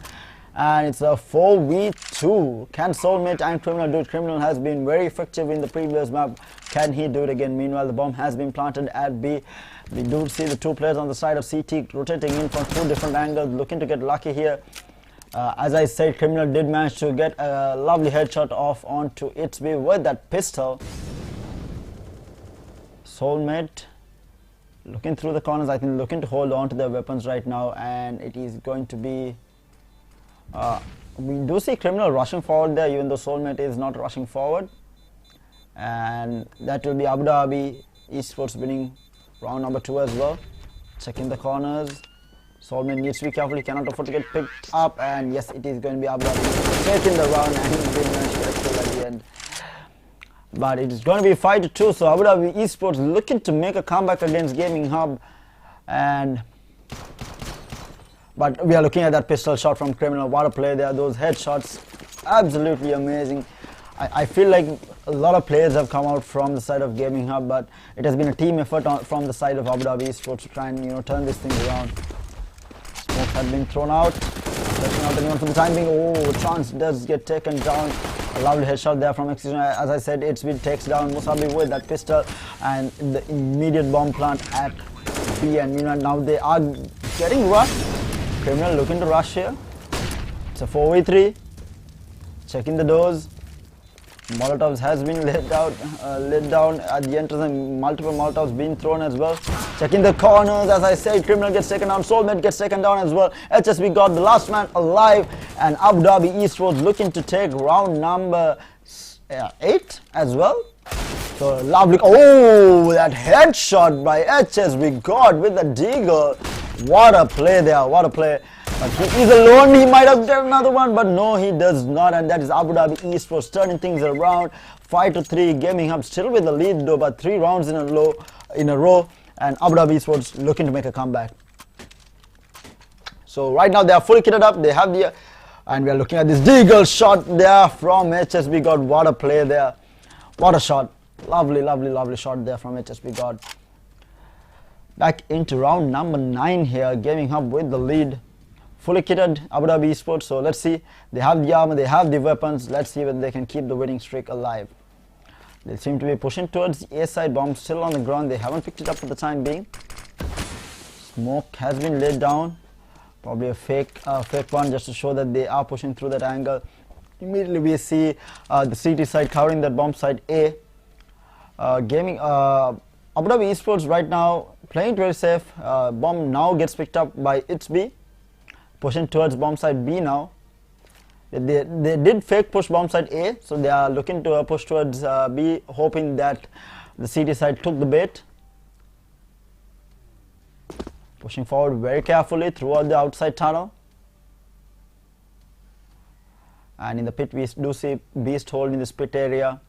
And it's a 4v2. Can Soulmate and Criminal do it? Criminal has been very effective in the previous map. Can he do it again? Meanwhile, the bomb has been planted at B. We do see the 2 players on the side of CT rotating in from 2 different angles, looking to get lucky here. As I said, Criminal did manage to get a lovely headshot off onto ITSB with that pistol. Soulmate looking through the corners, I think looking to hold on to their weapons right now, and it is going to be we do see Criminal rushing forward there, even though Soulmate is not rushing forward. And that will be Abudhabi Esports winning round number 2 as well. Checking the corners. Soulmate needs to be careful, he cannot afford to get picked up. And yes, it is going to be Abudhabi taking the round, and he did manage to get kill at the end. But it is going to be 5-2, so Abudhabi Esports looking to make a comeback against Gaminhub. But we are looking at that pistol shot from Criminal. What a play there. Those headshots, absolutely amazing. I feel like a lot of players have come out from the side of Gaminhub, but it has been a team effort from the side of Abudhabi Esport to try and turn this thing around. Smoke had been thrown out. Taking out anyone for the time being. Oh, Chance does get taken down. A lovely headshot there from Execution. As I said, ITSB takes down Musabi with that pistol, and the immediate bomb plant at B. And now they are getting rushed. Criminal looking to rush here. It's a 4v3. Checking the doors. Molotovs has been laid down at the entrance, and multiple Molotovs being thrown as well. Checking the corners, as I said, Criminal gets taken down, Soulmate gets taken down as well. HSB got the last man alive, and Abudhabi Esports looking to take round number 8 as well. So lovely, oh, that headshot by HSB God with the deagle. What a play there, what a play. But he is alone, he might have done another one, but no, he does not, and that is Abudhabi Esports turning things around. 5-3, Gaminhub still with the lead though, but 3 rounds in a row, and Abudhabi Esports looking to make a comeback. So right now they are fully kitted up, they have the, and we are looking at this deagle shot there from HSB God. What a play there, what a shot, lovely shot there from HSB God. Back into round number 9 here, Gaminhub with the lead. Fully kitted Abudhabi Esport, so let's see. They have the armor, they have the weapons. Let's see whether they can keep the winning streak alive. They seem to be pushing towards the A side. Bomb still on the ground. They haven't picked it up for the time being. Smoke has been laid down. Probably a fake one just to show that they are pushing through that angle. Immediately we see the CT side covering that bomb side A. Abudhabi Esports right now playing very safe. Bomb now gets picked up by ITSB. Pushing towards bomb side B now. They did fake push bomb side A, so they are looking to push towards B, hoping that the CT side took the bait. Pushing forward very carefully throughout the outside tunnel. And in the pit we do see Beast holding this pit area.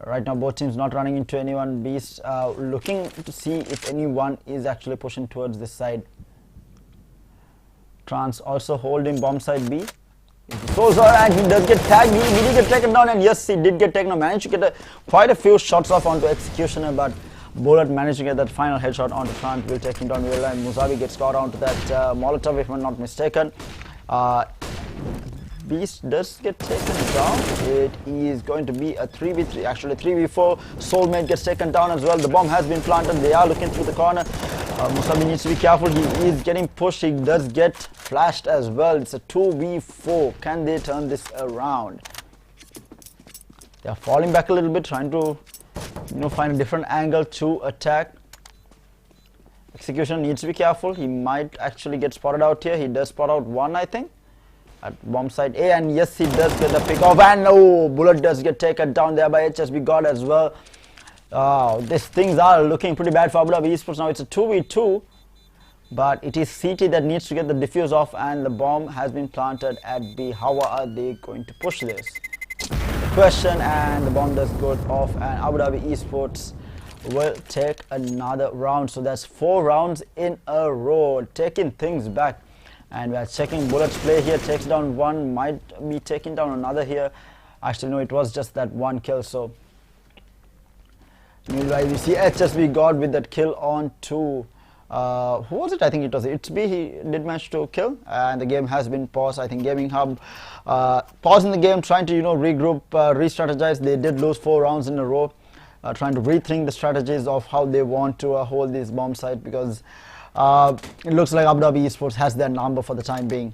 Right now both teams not running into anyone. Beast looking to see if anyone is actually pushing towards this side. Trans also holding bomb side B. And he does get tagged. He did get taken down, and yes, he did get taken down. Managed to get quite a few shots off onto Executioner, but Bullet managed to get that final headshot onto Trans. Will take him down. And Musabi gets caught onto that Molotov, if I'm not mistaken. Beast does get taken down. It is going to be a 3v3, actually 3v4. Soulmate gets taken down as well. The bomb has been planted. They are looking through the corner. Musabi needs to be careful. He is getting pushed. He does get flashed as well. It's a 2v4. Can they turn this around? They are falling back a little bit, trying to find a different angle to attack. Execution needs to be careful. He might actually get spotted out here. He does spot out one, I think, at bomb side A, and yes, he does get the pick off, and oh, Bullet does get taken down there by HSB God as well. These things are looking pretty bad for Abudhabi Esports now. It's a 2v2. but it is CT that needs to get the defuse off, and the bomb has been planted at B. How are they going to push this? The question, and the bomb does go off, and Abu Dhabi Esports will take another round. So that's 4 rounds in a row, taking things back. And we are checking Bullet's play here, takes down one, might be taking down another here. Actually no, it was just that one kill. So meanwhile we see HSB got with that kill on 2. Who was it? I think it was HB. He did manage to kill, and the game has been paused. I think Gaminhub pausing the game, trying to regroup, re-strategize. They did lose 4 rounds in a row, trying to rethink the strategies of how they want to hold this bomb site, because it looks like Abu Dhabi Esports has their number for the time being.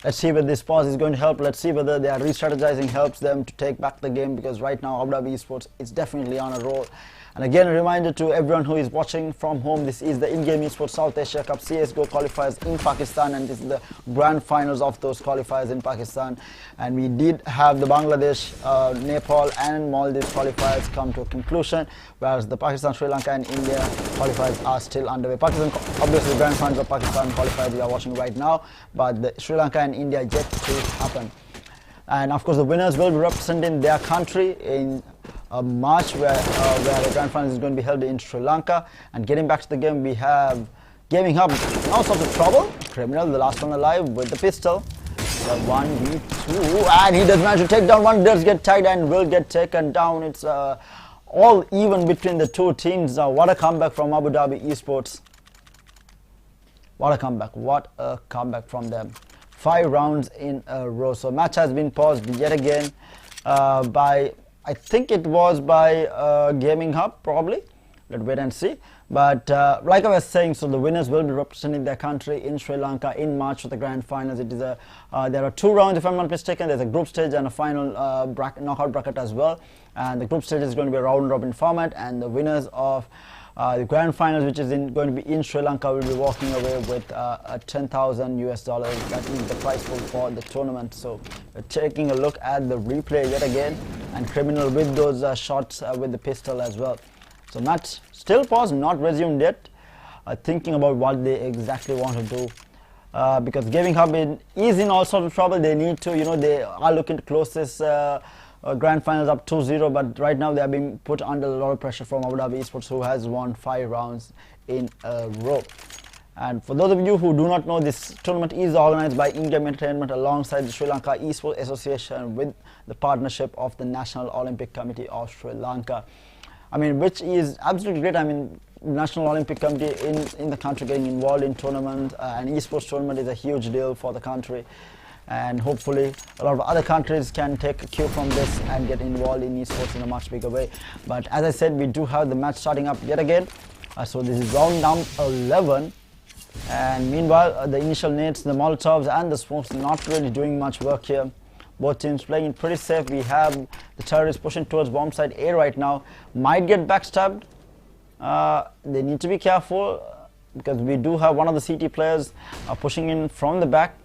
Let's see whether this pause is going to help. Let's see whether their re-strategizing helps them to take back the game, because right now Abu Dhabi Esports is definitely on a roll. And again, a reminder to everyone who is watching from home, this is the in-game Esports South Asia Cup CSGO qualifiers in Pakistan, and this is the grand finals of those qualifiers in Pakistan. And we did have the Bangladesh, Nepal and Maldives qualifiers come to a conclusion, whereas the Pakistan, Sri Lanka and India qualifiers are still underway. Pakistan, obviously the grand finals of Pakistan qualifiers we are watching right now, but the Sri Lanka and India yet to happen. And of course the winners will be representing their country in March, where the grand final is going to be held in Sri Lanka. And getting back to the game, we have Gaminhub now sorts of trouble. Criminal, the last one alive with the pistol. The 1v2, and he does manage to take down one, does get tagged and will get taken down. It's all even between the two teams now. What a comeback from Abu Dhabi Esports. What a comeback, what a comeback from them. 5 rounds in a row. So match has been paused yet again by, I think it was by Gaminhub probably. Let's wait and see. But like I was saying, so the winners will be representing their country in Sri Lanka in March for the grand finals. It is there are 2 rounds if I'm not mistaken. There's a group stage and a final knockout bracket as well. And the group stage is going to be a round robin format, and the winners of the grand finals, which is going to be in Sri Lanka, will be walking away with $10,000 US. That is the prize pool for the tournament. So we're taking a look at the replay yet again, and Criminal with those shots with the pistol as well. So match still paused, not resumed yet, thinking about what they exactly want to do, because Gaminhub is in all sorts of trouble. They need to, they are looking to close this grand finals up 2-0, but right now they are being put under a lot of pressure from Abu Dhabi Esports, who has won 5 rounds in a row. And for those of you who do not know, this tournament is organized by InGame Entertainment alongside the Sri Lanka Esports Association, with the partnership of the National Olympic Committee of Sri Lanka. I mean, which is absolutely great. I mean, National Olympic Committee in the country getting involved in tournament, and esports tournament is a huge deal for the country. And hopefully a lot of other countries can take a cue from this and get involved in esports in a much bigger way. But as I said, we do have the match starting up yet again. So this is round number 11. And meanwhile, the initial nades, the Molotovs and the smokes not really doing much work here. Both teams playing it pretty safe. We have the terrorists pushing towards bomb site A right now. Might get backstabbed. They need to be careful, because we do have one of the CT players pushing in from the back.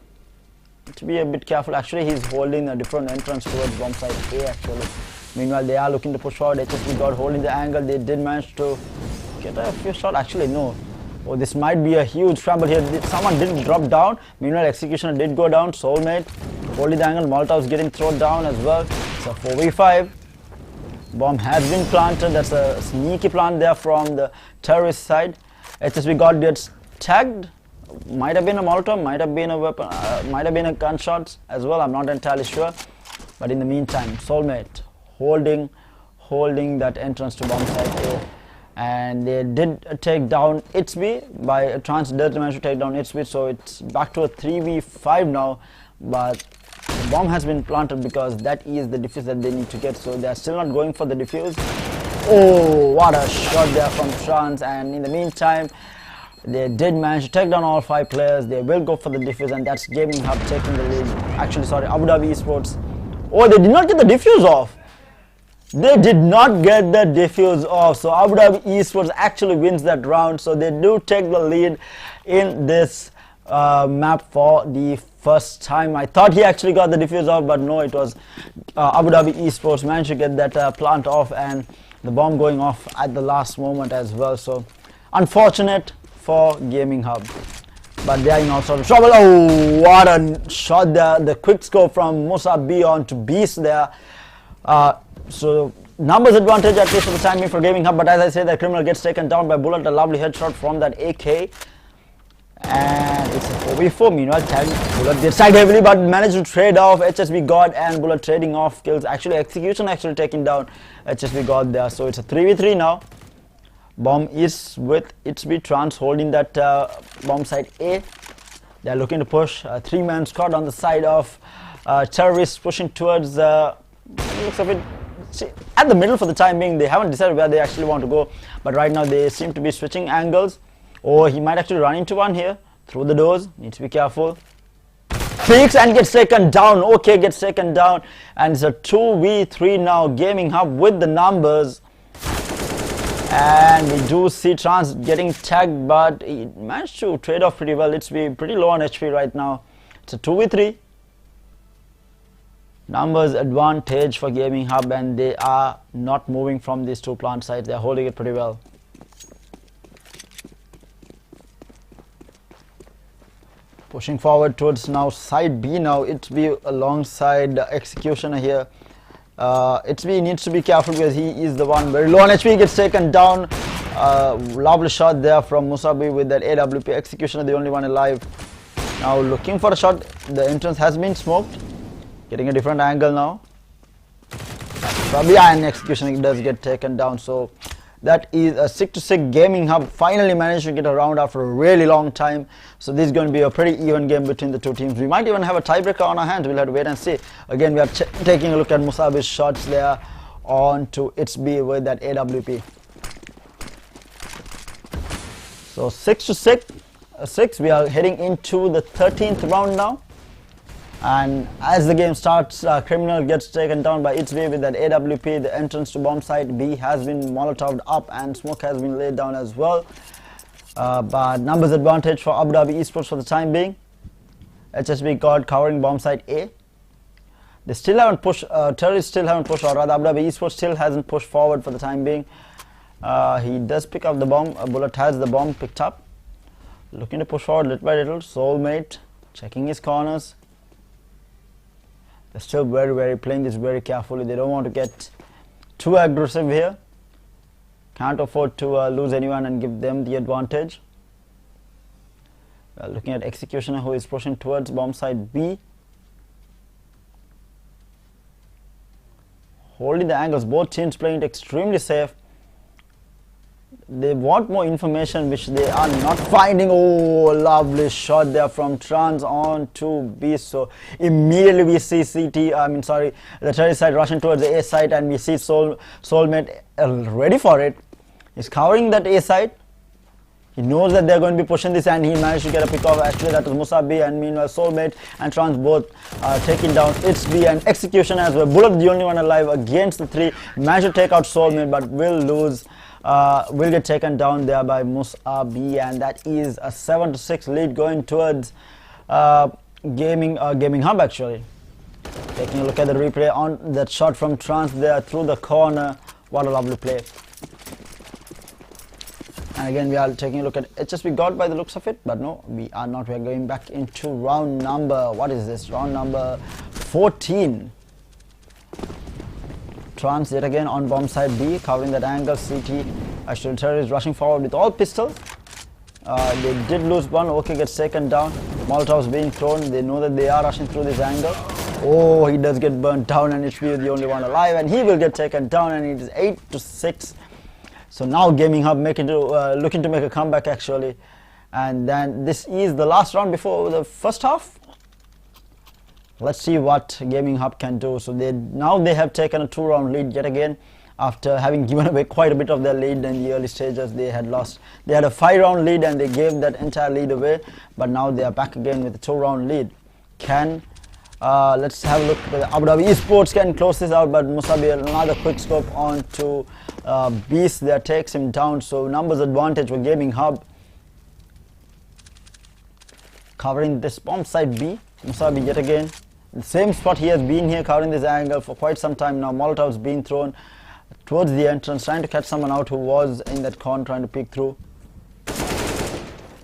To be a bit careful. Actually, he's holding a different entrance towards bomb site A actually. Meanwhile, they are looking to push forward. HSB got holding the angle. They did manage to get a few shots. Actually, no. Oh, this might be a huge scramble here. Someone didn't drop down. Meanwhile, Executioner did go down. Soulmate holding the angle. Molotov's getting thrown down as well. It's a 4v5. Bomb has been planted. That's a sneaky plant there from the terrorist side. HSB gets tagged. Might have been a Molotov, might have been a weapon, might have been a gunshot as well. I'm not entirely sure. But in the meantime, Soulmate holding that entrance to bomb site A. And they did take down HB by a chance. Did manage to take down HB, so it's back to a 3v5 now. But the bomb has been planted, because that is the defuse that they need to get. So they're still not going for the defuse. Oh, what a shot there from Trans. And in the meantime, they did manage to take down all 5 players. They will go for the defuse, and that's Gaminhub taking the lead. Actually, sorry, Abu Dhabi Esports. Oh, they did not get the defuse off. They did not get the defuse off. So Abu Dhabi Esports actually wins that round. So they do take the lead in this map for the first time. I thought he actually got the defuse off, but no, it was Abu Dhabi Esports managed to get that plant off, and the bomb going off at the last moment as well. So unfortunate for Gaminhub. but they are in all sort of trouble. Oh, what a shot there. The quick score from Musa B on to Beast there. So numbers advantage at least for the time being for Gaminhub, but as I say, the criminal gets taken down by Bullet. A lovely headshot from that AK. And it's a 4v4. Meanwhile, Bullet gets tagged heavily but managed to trade off. HSB God and Bullet trading off kills. Actually, Execution actually taking down HSB God there. So it's a 3v3 now. Bomb is with ITSB Trans holding that bomb site A. They're looking to push a 3-man squad on the side of terrorists pushing towards looks of it at the middle for the time being. They haven't decided where they actually want to go, but right now they seem to be switching angles. Or he might actually run into one here through the doors. Needs to be careful. Peeks and gets taken down. Okay, gets taken down, and it's a 2v3 now. Gaminhub with the numbers. And we do see Trans getting tagged, but he managed to trade off pretty well. It's pretty low on HP right now. It's a 2v3. Numbers advantage for Gaminhub, and they are not moving from these two plant sites. They're holding it pretty well. Pushing forward towards now side B now. ITSB alongside Executioner here. ITSB needs to be careful because he is the one very low on HP. Gets taken down. Lovely shot there from Musabi with that AWP. Executioner the only one alive. Now looking for a shot. The entrance has been smoked. Getting a different angle now. Probably and Executioner does get taken down. So that is a 6-6. Gaminhub finally managed to get a round after a really long time. So this is going to be a pretty even game between the two teams. We might even have a tiebreaker on our hands. We'll have to wait and see. Again, we are taking a look at Musabi's shots there on to ITSB with that AWP. So 6-6. We are heading into the 13th round now. And as the game starts, Criminal gets taken down by ITSB with that AWP. The entrance to bomb site B has been molotoved up and smoke has been laid down as well. But numbers advantage for Abudhabi Esports for the time being. HSB God covering bomb site A. They still haven't pushed, terrorists still haven't pushed, or rather Abudhabi Esports still hasn't pushed forward for the time being. He does pick up the bomb. Bullet has the bomb picked up. Looking to push forward little by little. Soulmate checking his corners. They're still very playing this very carefully. They don't want to get too aggressive here. Can't afford to lose anyone and give them the advantage. Looking at Executioner who is pushing towards bomb site B. Holding the angles. Both teams playing it extremely safe. They want more information which they are not finding. Oh, lovely shot there from Trans on to B. So immediately we see the terrorist side rushing towards the A side, and we see Soulmate ready for it. He's covering that A side. He knows that they're going to be pushing this, and he managed to get a pick off. Actually, that was Musa B, and meanwhile Soulmate and Trans both taking down ITSB and Execution as well. Bullet the only one alive against the 3. Managed to take out Soulmate, but will lose. Will get taken down there by Musa B, and that is a 7-6 lead going towards Gaminhub actually. Taking a look at the replay on that shot from Trans there through the corner. What a lovely play. And again, we are taking a look at HSB God by the looks of it, but no, we are not. We are going back into round number, what is this? Round number 14. Trans yet again on bomb side B, covering that angle. CT actually terrorists rushing forward with all pistols. They did lose one. Okay, gets taken down. Molotovs being thrown. They know that they are rushing through this angle. Oh, he does get burnt down, and it's the only one alive, and he will get taken down, and it is 8-6. So now Gaminhub looking to make a comeback actually, and then this is the last round before the first half. Let's see what Gaminhub can do. So now they have taken a 2-round lead yet again, after having given away quite a bit of their lead in the early stages. They had lost. They had a 5-round lead and they gave that entire lead away, but now they are back again with a 2-round lead. Let's have a look. Abudhabi Esports can close this out, but Musabi another quick scope on to Beast there takes him down. So numbers advantage for Gaminhub. Covering this bomb side B. Musabi yet again. The same spot he has been here, covering this angle for quite some time now. Molotovs being thrown towards the entrance, trying to catch someone out who was in that corner trying to peek through.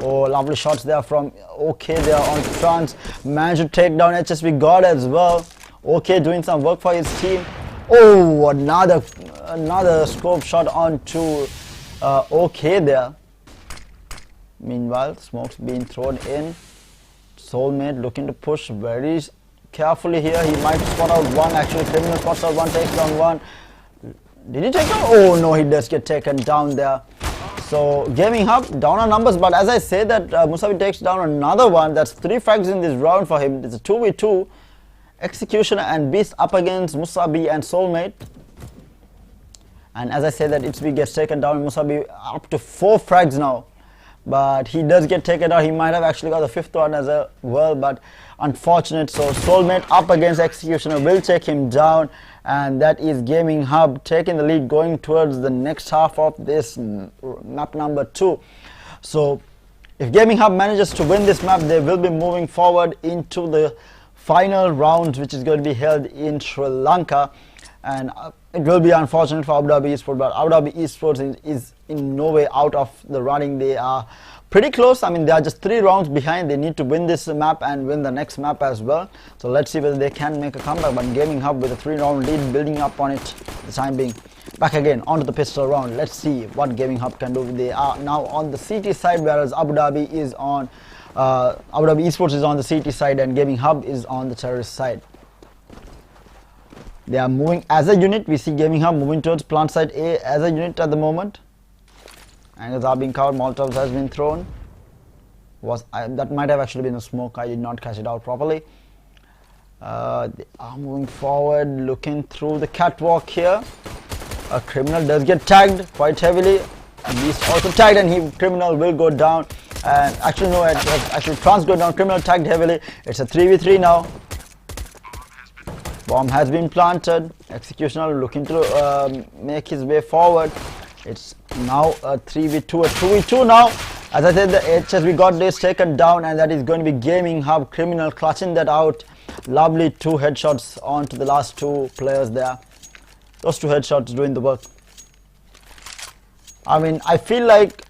Oh, lovely shots there from OK there on Trans. Managed to take down HSB God as well. OK doing some work for his team. Oh, another scope shot onto OK there. Meanwhile, smoke's being thrown in. Soulmate looking to push very carefully here. He might spot out one. Actually, Criminal spots out one, takes down one. Did he take down? Oh no, he does get taken down there. So Gaminhub down on numbers, but as I say that Musabi takes down another one. That's 3 frags in this round for him. It's a 2v2. Executioner and Beast up against Musabi and Soulmate. And as I say that Itsby gets taken down, Musabi up to 4 frags now. But he does get taken out. He might have actually got the 5th one as well, but unfortunate. So Soulmate up against Executioner will take him down, and that is Gaminhub taking the lead going towards the next half of this map number 2. So if Gaminhub manages to win this map, they will be moving forward into the final round, which is going to be held in Sri Lanka. And it will be unfortunate for Abudhabi Esport, but Abudhabi Esports is in no way out of the running. They are pretty close. I mean, they are just 3 rounds behind. They need to win this map and win the next map as well. So let's see whether they can make a comeback. But Gaminhub with a 3-round lead, building up on it for the time being. Back again onto the pistol round. Let's see what Gaminhub can do. They are now on the CT side, whereas Abudhabi Esports is on the CT side and Gaminhub is on the terrorist side. They are moving as a unit. We see Gaminhub moving towards plant site A as a unit at the moment. Angles are being covered. Molotovs has been thrown. That might have actually been a smoke. I did not catch it out properly. They are moving forward, looking through the catwalk here. A Criminal does get tagged quite heavily. And he's also tagged, and Criminal will go down. And actually no, actually Trans go down. Criminal tagged heavily. It's a 3v3 now. Bomb has been planted. Executioner looking to make his way forward. It's now a 3v2, a 2v2 now. As I said, the HSB God is taken down, and that is going to be Gaminhub. Criminal clutching that out. Lovely 2 headshots onto the last 2 players there. Those 2 headshots doing the work. I mean, I feel like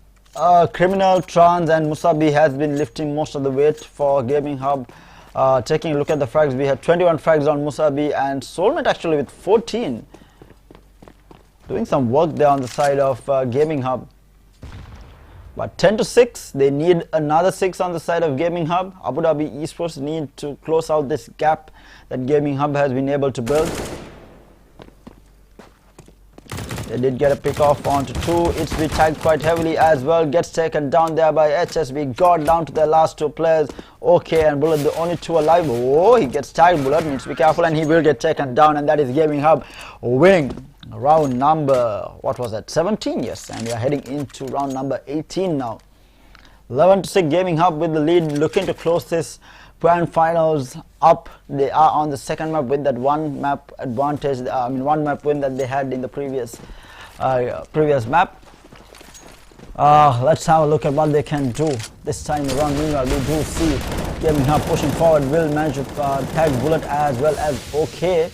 Criminal, Trans and Musabi has been lifting most of the weight for Gaminhub. Taking a look at the frags, we had 21 frags on Musabi and Soulmate actually with 14. Doing some work there on the side of Gaminhub. But 10-6, they need another 6 on the side of Gaminhub. Abudhabi Esports need to close out this gap that Gaminhub has been able to build. They did get a pick off onto 2. It's been tagged quite heavily as well. Gets taken down there by HSB. Got down to their last 2 players. Okay, and Bullet, the only 2 alive. Oh, he gets tagged. Bullet needs to be careful, and he will get taken down. And that is Gaminhub wing. Round number, what was that? 17, yes. And we are heading into round number 18 now. 11-6 Gaminhub with the lead, looking to close this grand finals up. They are on the second map with that 1 map advantage. 1 map win that they had in the previous map. Let's have a look at what they can do this time around. Meanwhile, we do see Gaminhub pushing forward. Will manage to tag Bullet as well as OK.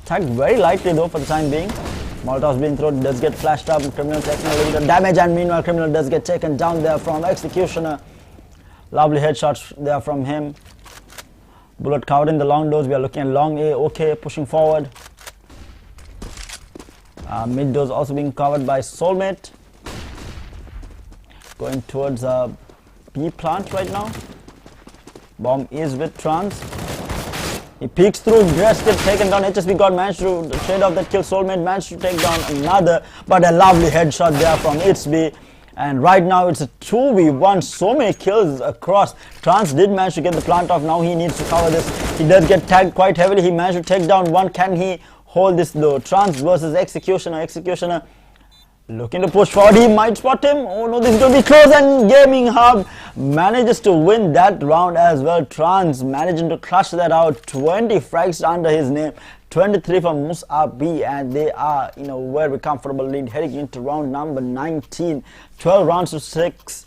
Tagged very lightly though for the time being. Molotov's being thrown, does get flashed up. Criminal taking a little bit of damage, and meanwhile Criminal does get taken down there from Executioner. Lovely headshots there from him. Bullet covered in the long doors. We are looking at long A. OK, pushing forward. Mid doors also being covered by Soulmate. Going towards B plant right now. Bomb is with Trans. He peeks through, just gets taken down. HSB God managed to trade off that kill. Soulmate managed to take down another, but a lovely headshot there from Itsby. And right now it's a 2v1. So many kills across. Trans did manage to get the plant off. Now he needs to cover this. He does get tagged quite heavily. He managed to take down one. Can he hold this though? Trans versus Executioner. Executioner looking to push forward. He might spot him. Oh no, this is going to be close, and Gaminhub manages to win that round as well. Trans managing to clutch that out. 20 frags under his name. 23 from Musabi, and they are in a very comfortable lead heading into round number 19. 12 rounds to 6.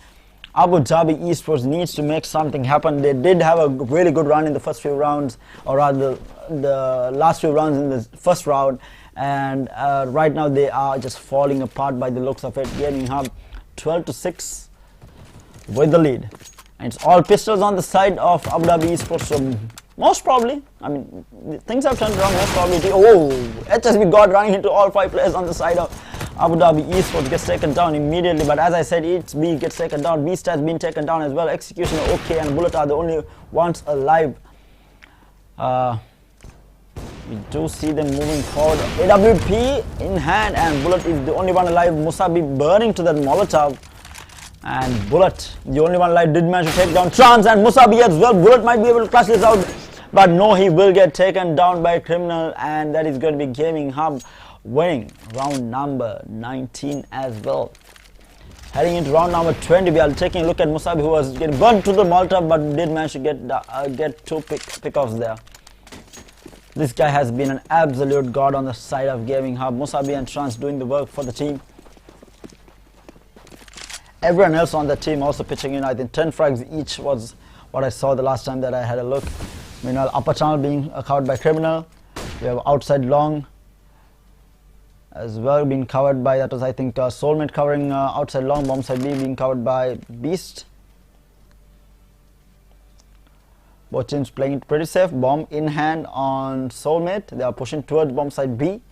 Abudhabi Esports needs to make something happen. They did have a really good run in the first few rounds, or rather the last few rounds in the first round. And right now they are just falling apart by the looks of it. Gaminhub 12-6 with the lead. And it's all pistols on the side of Abu Dhabi Esport, so most probably, I mean, things have turned around. Most probably, oh, HSB got running into all 5 players on the side of Abu Dhabi Esport, gets taken down immediately. But as I said, it's B gets taken down. Beast has been taken down as well. Execution okay, and Bullet are the only ones alive. We do see them moving forward. AWP in hand, and Bullet is the only one alive. Musabi burning to that Molotov. And Bullet, the only one alive, did manage to take down Trans and Musabi as well. Bullet might be able to clutch this out, but no, he will get taken down by Criminal, and that is going to be Gaminhub winning round number 19 as well. Heading into round number 20, we are taking a look at Musabi, who was getting burnt to the Molotov, but did manage to get 2 pickoffs there. This guy has been an absolute god on the side of Gaminhub. Musabi and Trans doing the work for the team. Everyone else on the team also pitching in. I think 10 frags each was what I saw the last time that I had a look. Meanwhile, upper channel being covered by Criminal. We have outside long as well being covered by, that was I think Soulmate covering outside long. Bomb side B being covered by Beast. Both teams playing it pretty safe. Bomb in hand on Soulmate. They are pushing towards bomb side B.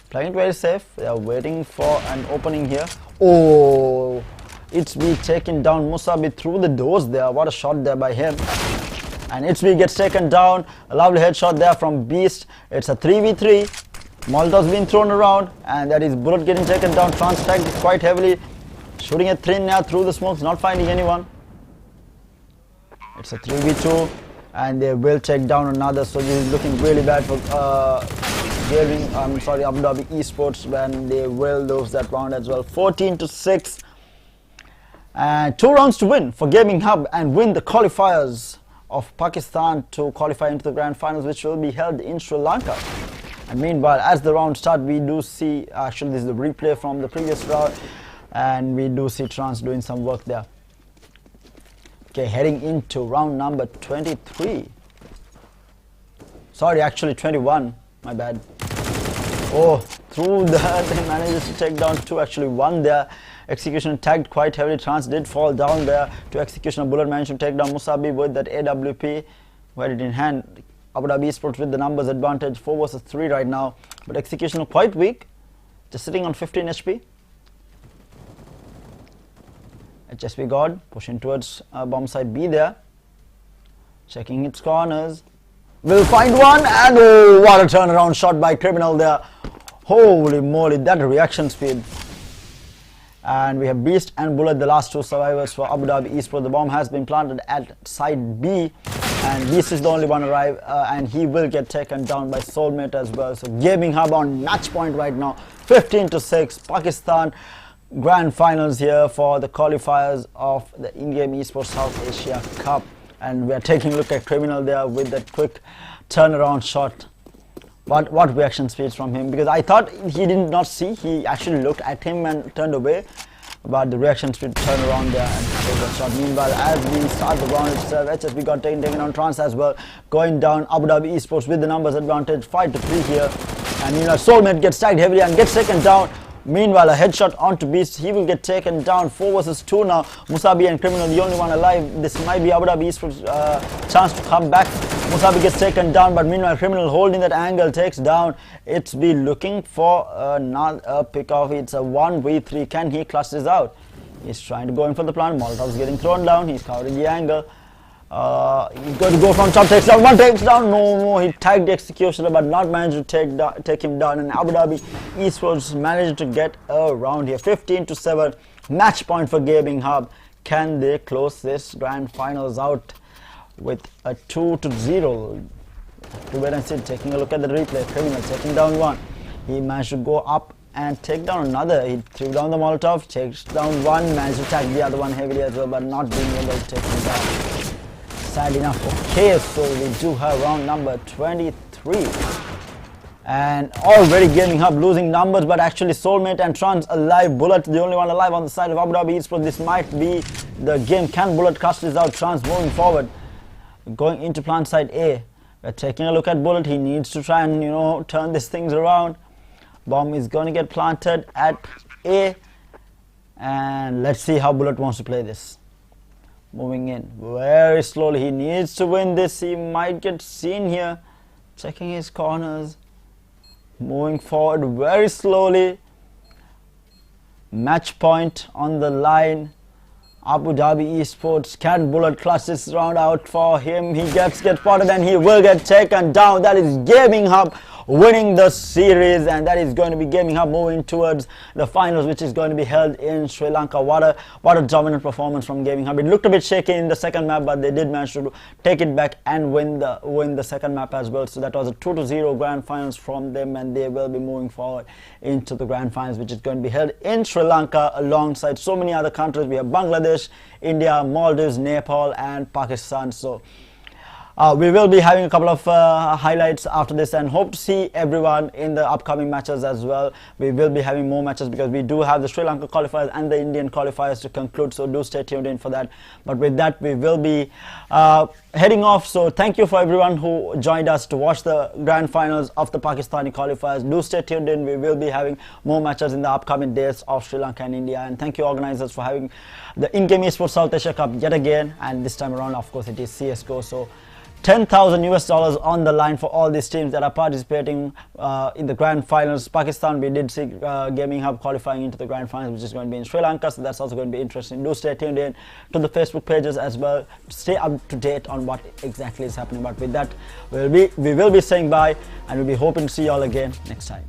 Playing it very safe. They are waiting for an opening here. Oh, it's be taking down Musabi through the doors there. What a shot there by him. And Itzbi gets taken down. A lovely headshot there from Beast. It's a 3v3. Molotov's been thrown around, and that is Bullet getting taken down. Trans tagged quite heavily. Shooting at 3 now through the smokes, not finding anyone. It's a 3v2, and they will take down another. So this is looking really bad for Abu Dhabi Esports, when they will lose that round as well. 14-6. And 2 rounds to win for Gaminhub and win the qualifiers of Pakistan to qualify into the grand finals, which will be held in Sri Lanka. And meanwhile, as the round starts, we do see, actually this is the replay from the previous round, and we do see Trans doing some work there. Okay, heading into round number 23. Sorry, actually 21, my bad. Oh, through that they manages to take down 2, actually 1 there. Execution tagged quite heavily. Trans did fall down there to Execution. Bullet managed to take down Musabi with that AWP. We had it in hand. Abu Dhabi Esport with the numbers advantage, 4 versus 3 right now. But Execution quite weak, just sitting on 15 HP. HSP God pushing towards bomb side B there. Checking its corners. Will find one, and oh, what a turnaround shot by Criminal there. Holy moly, that reaction speed. And we have Beast and Bullet, the last 2 survivors for Abu Dhabi Esport. The bomb has been planted at side B, and Beast is the only one arrive, and he will get taken down by Soulmate as well. So Gaminhub on match point right now, 15-6. Pakistan grand finals here for the qualifiers of the InGame Esports South Asia Cup. And we are taking a look at Criminal there with that quick turnaround shot. What reaction speeds from him, because I thought he did not see, he actually looked at him and turned away, but the reaction speed turned around there and take that shot. Meanwhile, as we start the round itself, HSB got taken on Trans as well, going down. Abu Dhabi Esports with the numbers advantage, 5-3 here, and meanwhile Soulmate gets tagged heavily and gets taken down. Meanwhile, a headshot onto Beast, he will get taken down. 4 versus 2 now. Musabi and Criminal the only one alive. This might be Abu Dhabi Esports' chance to come back. Musabi gets taken down, but meanwhile Criminal holding that angle takes down. It's be looking for not a pick off. It's a 1v3. Can he clutch this out? He's trying to go in for the plant. Molotov's getting thrown down. He's covering the angle. He's going to go from top, takes down, 1 takes down, no, he tagged the Executioner but not managed to take him down, and Abu Dhabi Esports managed to get a round here. 15-7, match point for Gaminhub. Can they close this grand finals out with a 2-0? To wait and see. Taking a look at the replay, Criminal taking down 1. He managed to go up and take down another. He threw down the Molotov, takes down 1, managed to tag the other one heavily as well, but not being able to take him down. Sad enough. Okay, so we do have round number 23, and already Gaminhub losing numbers, but actually Soulmate and Trans alive. Bullet the only one alive on the side of Abu Dhabi Esport. This might be the game. Can Bullet cast this out? Trans moving forward, going into plant side A. We're taking a look at Bullet. He needs to try and turn these things around. Bomb is going to get planted at A, and let's see how Bullet wants to play this. Moving in very slowly. He needs to win this. He might get seen here. Checking his corners. Moving forward very slowly. Match point on the line. Abu Dhabi Esports. Can Bullet clutch this round out for him? He gets spotted and he will get taken down. That is Gaminhub winning the series, and that is going to be Gaminhub moving towards the finals, which is going to be held in Sri Lanka. What a dominant performance from Gaminhub. It looked a bit shaky in the second map, but they did manage to take it back and win the second map as well. So that was a 2-0 grand finals from them, and they will be moving forward into the grand finals, which is going to be held in Sri Lanka alongside so many other countries. We have Bangladesh, India, Maldives, Nepal and Pakistan. So we will be having a couple of highlights after this, and hope to see everyone in the upcoming matches as well. We will be having more matches because we do have the Sri Lanka qualifiers and the Indian qualifiers to conclude, so do stay tuned in for that. But with that, we will be heading off. So thank you for everyone who joined us to watch the grand finals of the Pakistani qualifiers. Do stay tuned in. We will be having more matches in the upcoming days of Sri Lanka and India. And thank you organizers for having the InGame Esports South Asia Cup yet again, and this time around of course it is CSGO. So $10,000 on the line for all these teams that are participating in the grand finals. Pakistan, we did see Gaminhub qualifying into the grand finals, which is going to be in Sri Lanka, so that's also going to be interesting. Do stay tuned in to the Facebook pages as well. Stay up to date on what exactly is happening. But with that, we will be saying bye, and we'll be hoping to see you all again next time.